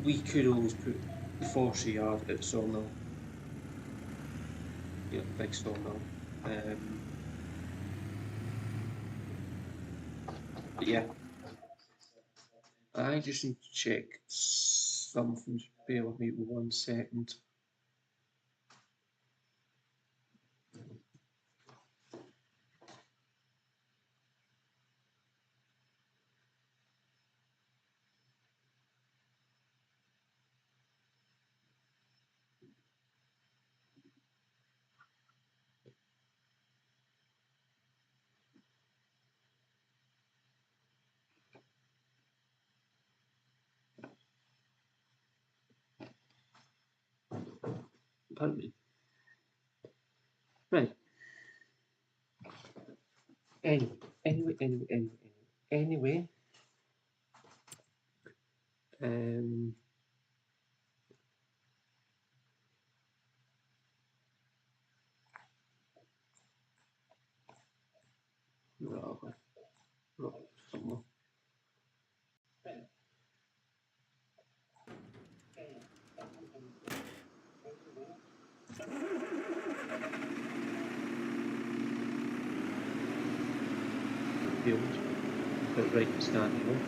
We could always put the forestry yard at Sawmill. Yeah, big Sawmill. But yeah, I just need to check something. Just bear with me 1 second. Pardon me. Right. Anyway. Somewhere. Field, but right to start here.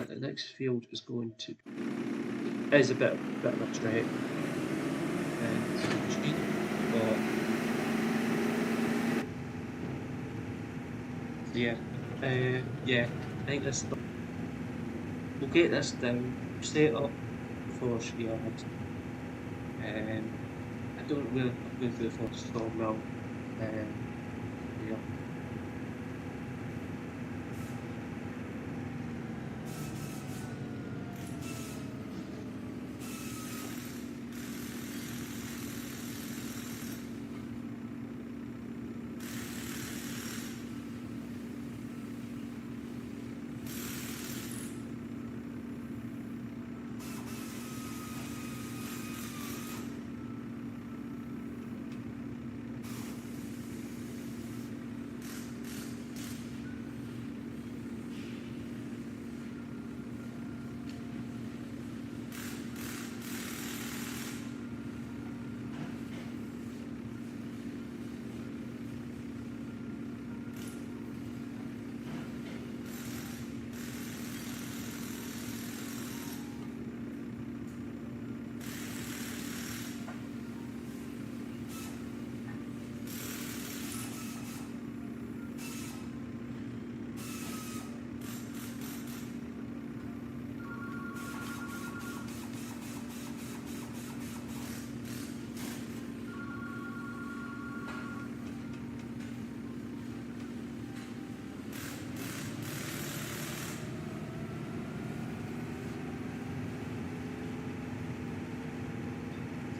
The next field is going to is a bit of a trek. But yeah, yeah. I think this we'll get this down, set up for yard. I don't really go through the first sawmill. Yeah.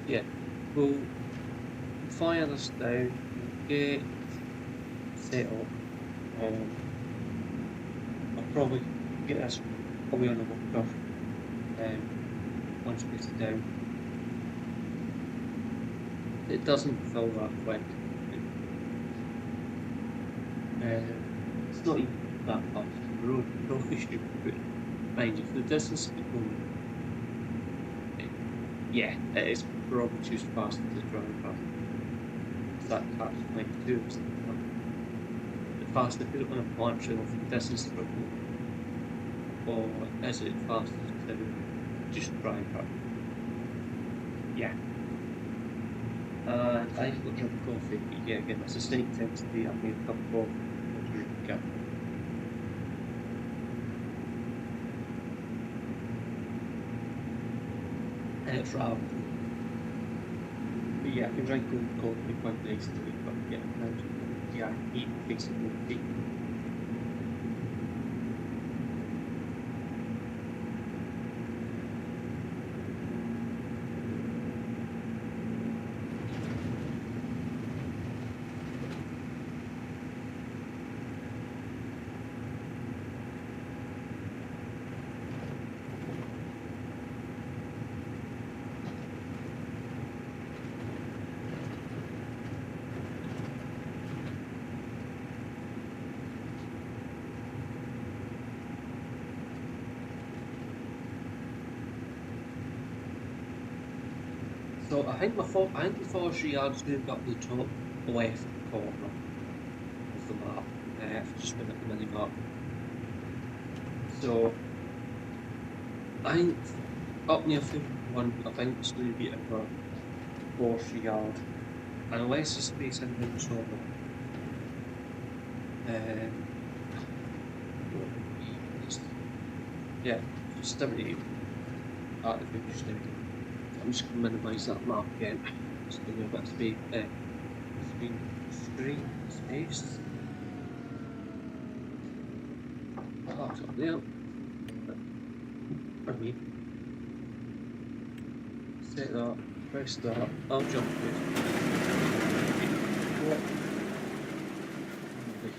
Yeah, we'll fire this down, get set up. I'll probably get this probably on the walker once we get it down. It doesn't fill that quick. It's not even that fast from the road. No issue, but mind you, for the distance it's going, yeah, it is probably too fast to drive past. That catch 92 or something like that. The faster put it on a plant trail for the distance that we're going, or is it faster to just drive past? Yeah. And I've got a drink of coffee. Yeah, again, it's a steak time today. I've made a cup of coffee. Okay. minutes rather than. But yeah, I can drink cold quite nicely, but yeah, and yeah, eat basically eat. So I think the forestry yard's going to be up the top left corner of the map. If I just bring up the mini map. So I think up near 51, I think it's going to be our forestry yard, unless the space in here is not there. What would be this? Yeah, so 78 at the finish stadium. I'm just going to minimise that map again. Just give me a bit of space, screen space. That's up there. Pardon me. Set that, press that, I'll jump this. What? Over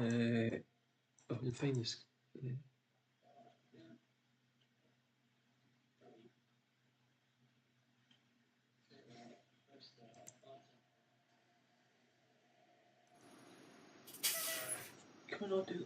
here. I can find this. Can I do?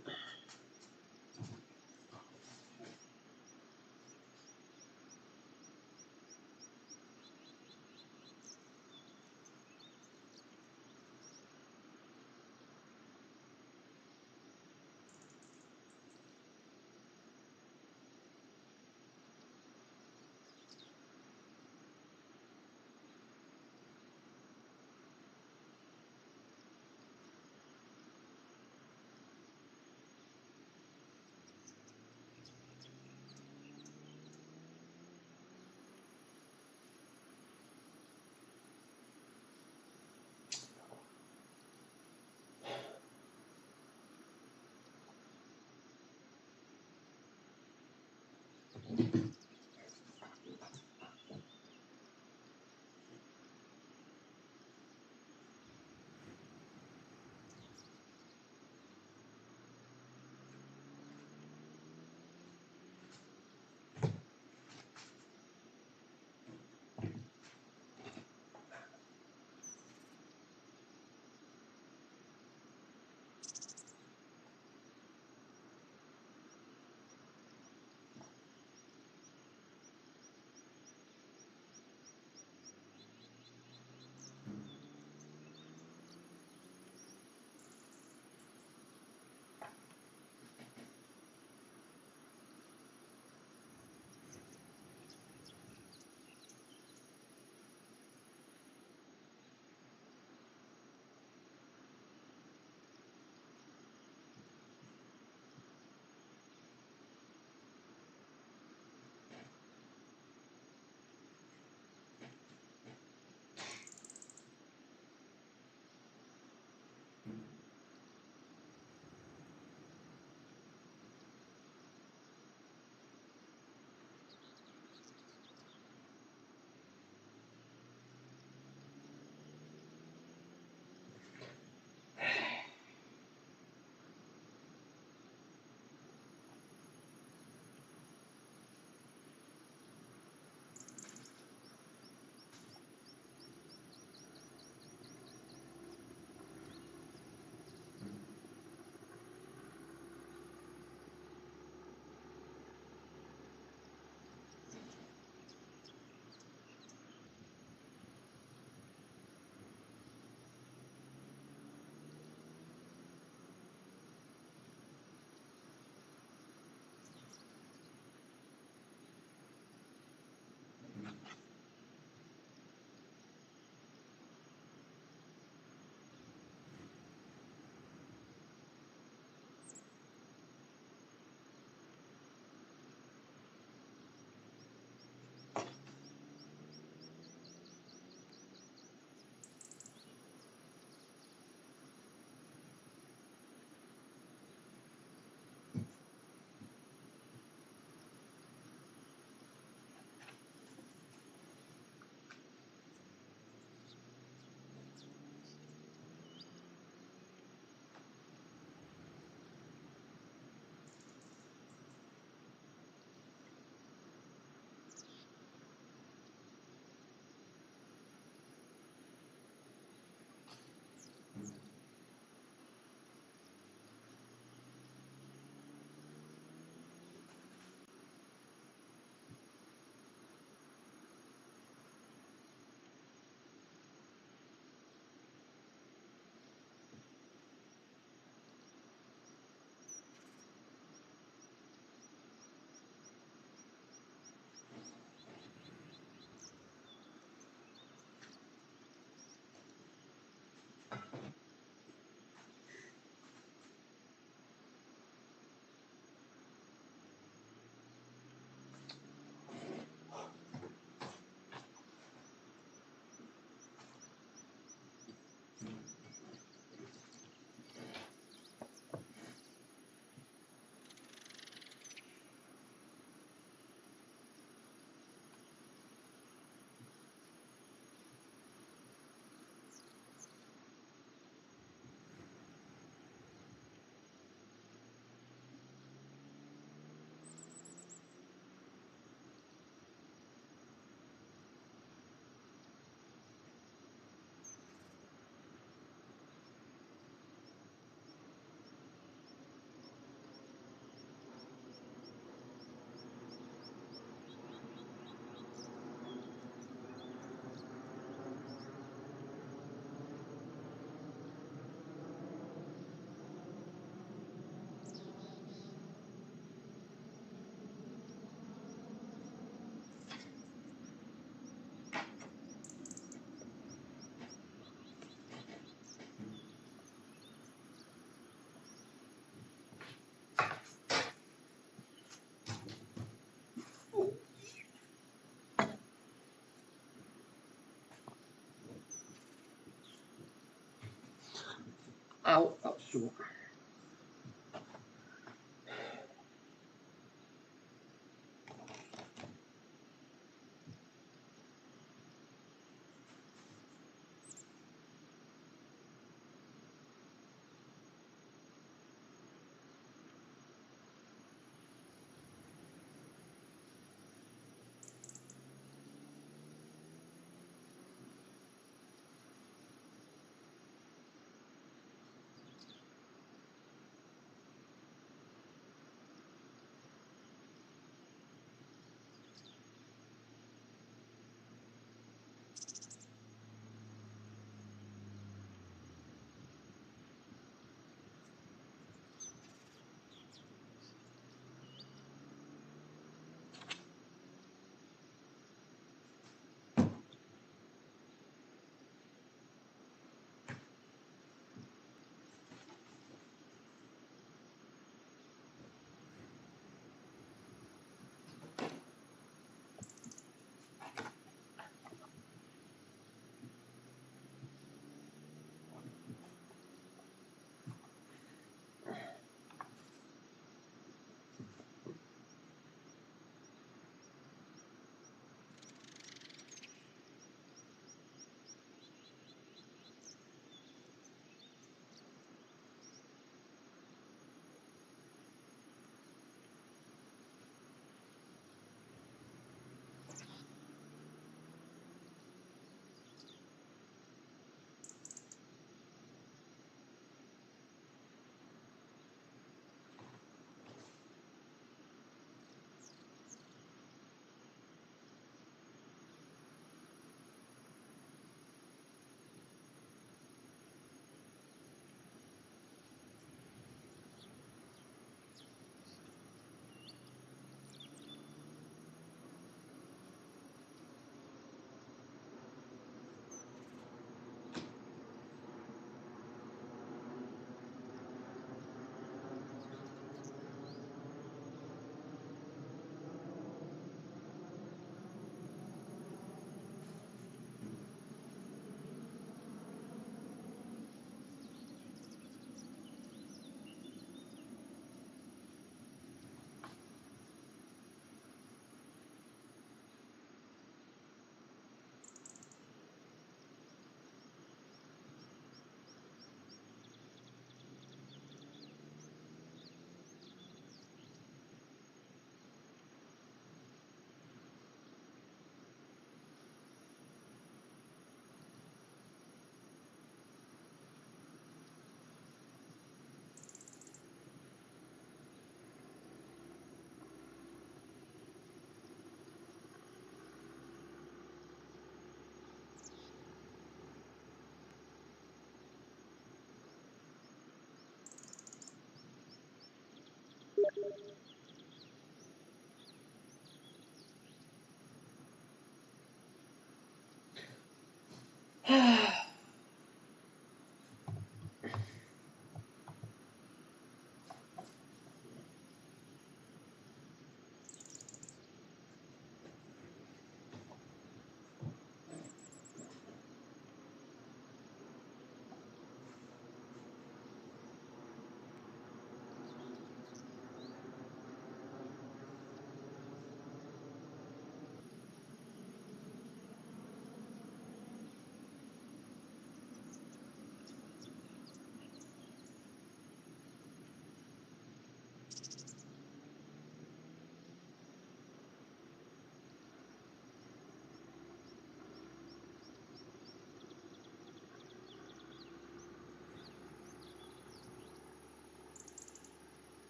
Ow, that's so.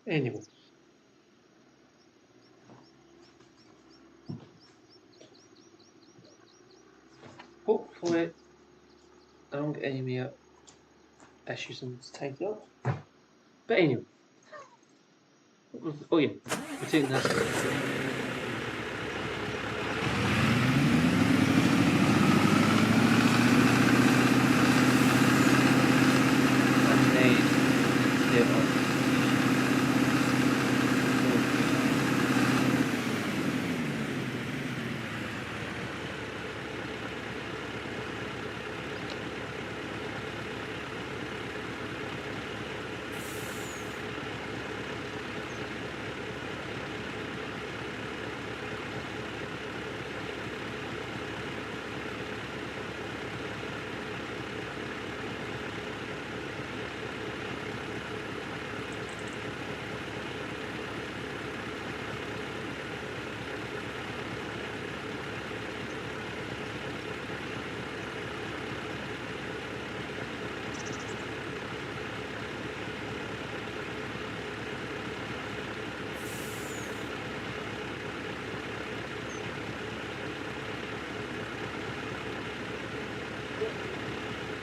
Anyway. Hopefully I don't get any more issues in this title up. But anyway. Oh yeah, we're taking this.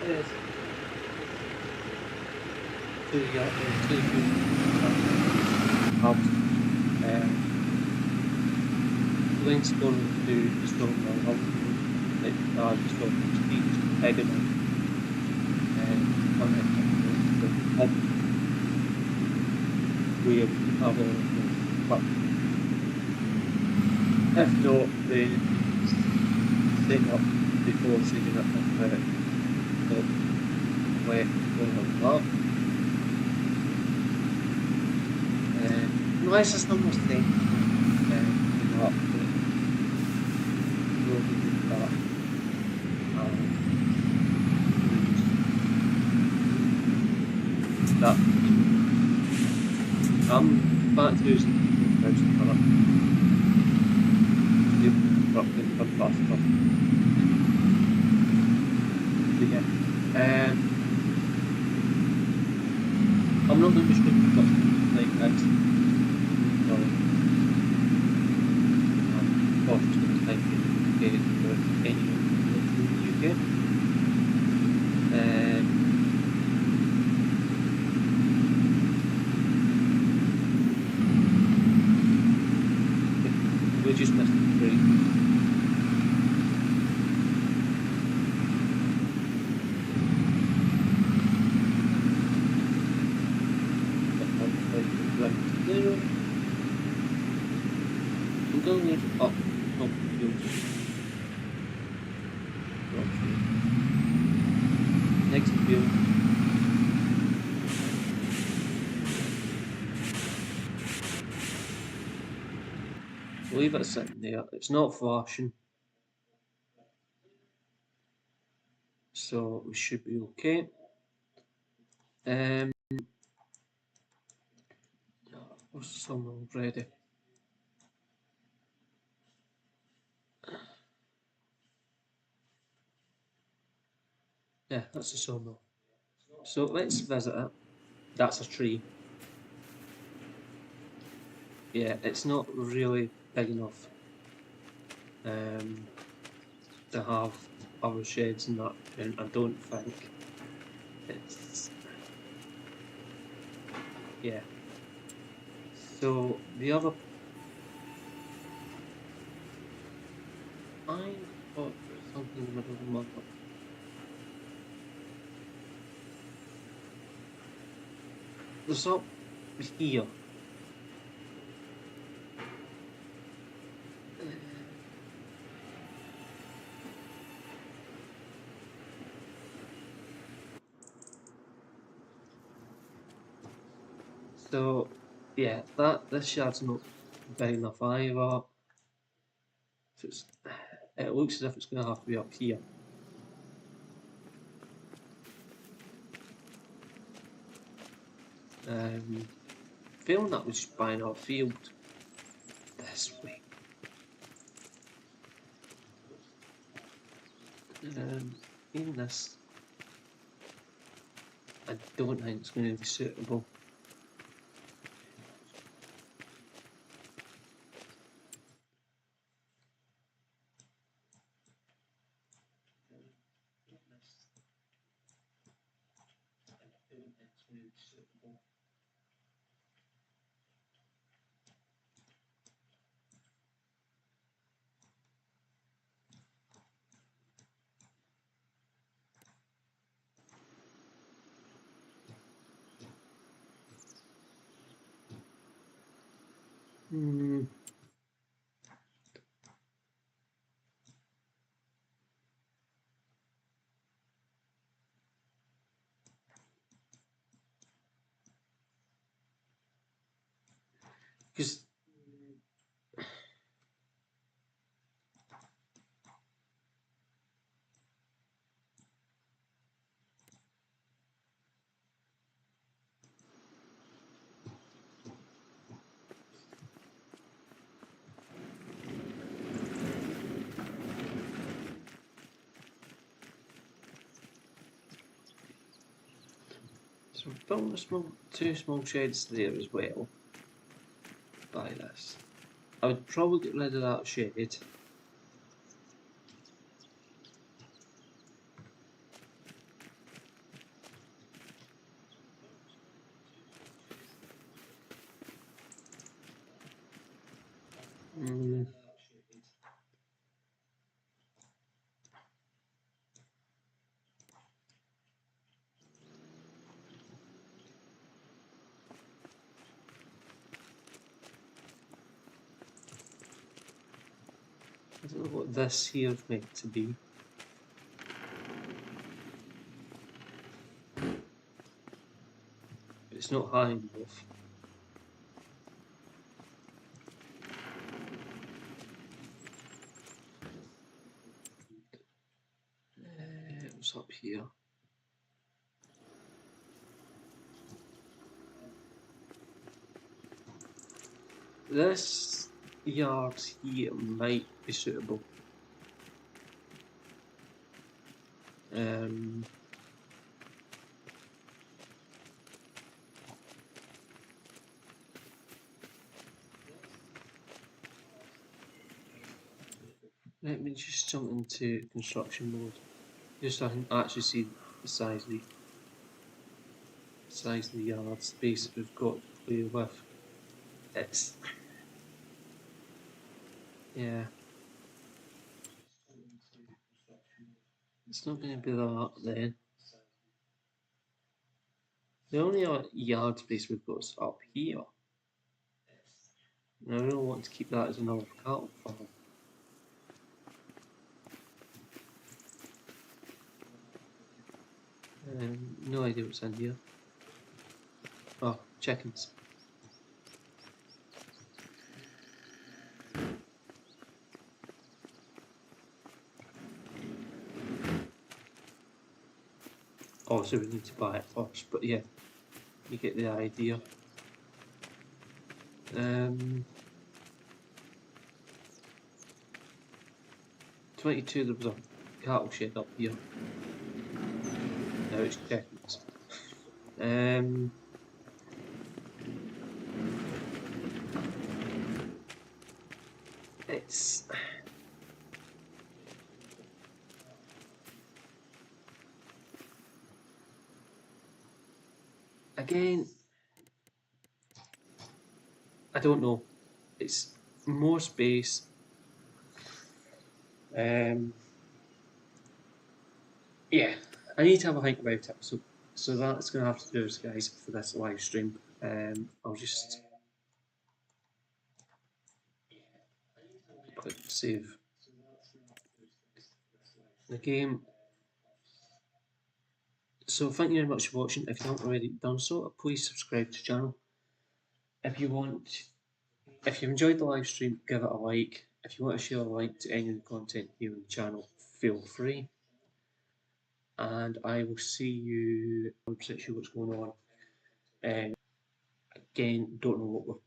Yes. To the hubs. Link's going to the storm now. Like the storm speed heading on the hub where we have all but if not then setting up before setting up the wet going up that. No, it's just almost thing. Up that I'm back to using the colour. Yep, up in the fast stuff. Yeah. I'm not going to be strict like that. So, I'm just going to type in for anyone in the UK. We just missed the break. I'm going to leave up next view. Leave it sitting there. It's not flashing, so we should be okay. What's the song already? Yeah, that's a sawmill. So let's visit it. That's a tree. Yeah, it's not really big enough to have other sheds and that, and I don't think it's. Yeah. So the other. I thought there was something in the middle of the map. There's up here. So yeah, this shard's not big enough either. So it looks as if it's going to have to be up here. Feeling that was just buying our field this way. Even this, I don't think it's going to be suitable. Because so we've built two small sheds there as well. By this, I would probably get rid of that shed. I don't know what this here is meant to be. It's not high enough. What's up here? This yard here might be suitable. Let me just jump into construction mode, just so I can actually see the size of the yard space that we've got to play with. Yeah. It's not going to be that then. The only yard space we've got is up here. And I really want to keep that as another cattle farm. No idea what's in here. Oh, chickens. Also, we need to buy it first, but yeah, you get the idea. 22, there was a cattle shed up here. Now it's chickens. It's again, I don't know. It's more space. Yeah, I need to have a think about it. So that's going to have to do it, guys, for this live stream. I'll just click save the game. So thank you very much for watching. If you haven't already done so, please subscribe to the channel. If you've enjoyed the live stream, give it a like. If you want to share a link to any of the content here on the channel, feel free. And I will see you. I'm not sure what's going on. Again, don't know what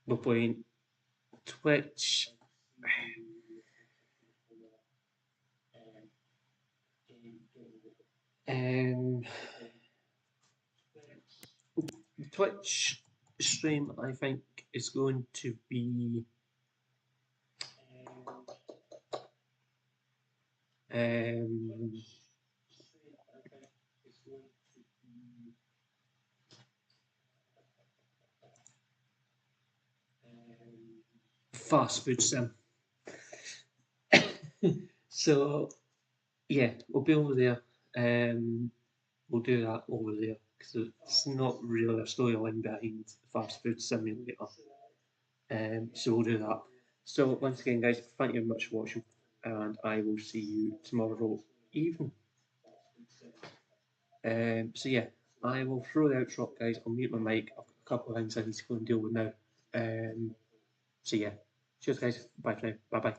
we're playing. Twitch. The Twitch stream, I think, is going to be fast food sim. So yeah, we'll be over there. We'll do that over there because it's not really a storyline behind fast food simulator. So we'll do that. So once again, guys, thank you very much for watching, and I will see you tomorrow evening. So yeah, I will throw the outro up, guys. I'll mute my mic. I've got a couple of things I need to go and deal with now. So yeah, cheers, guys. Bye for now. Bye bye.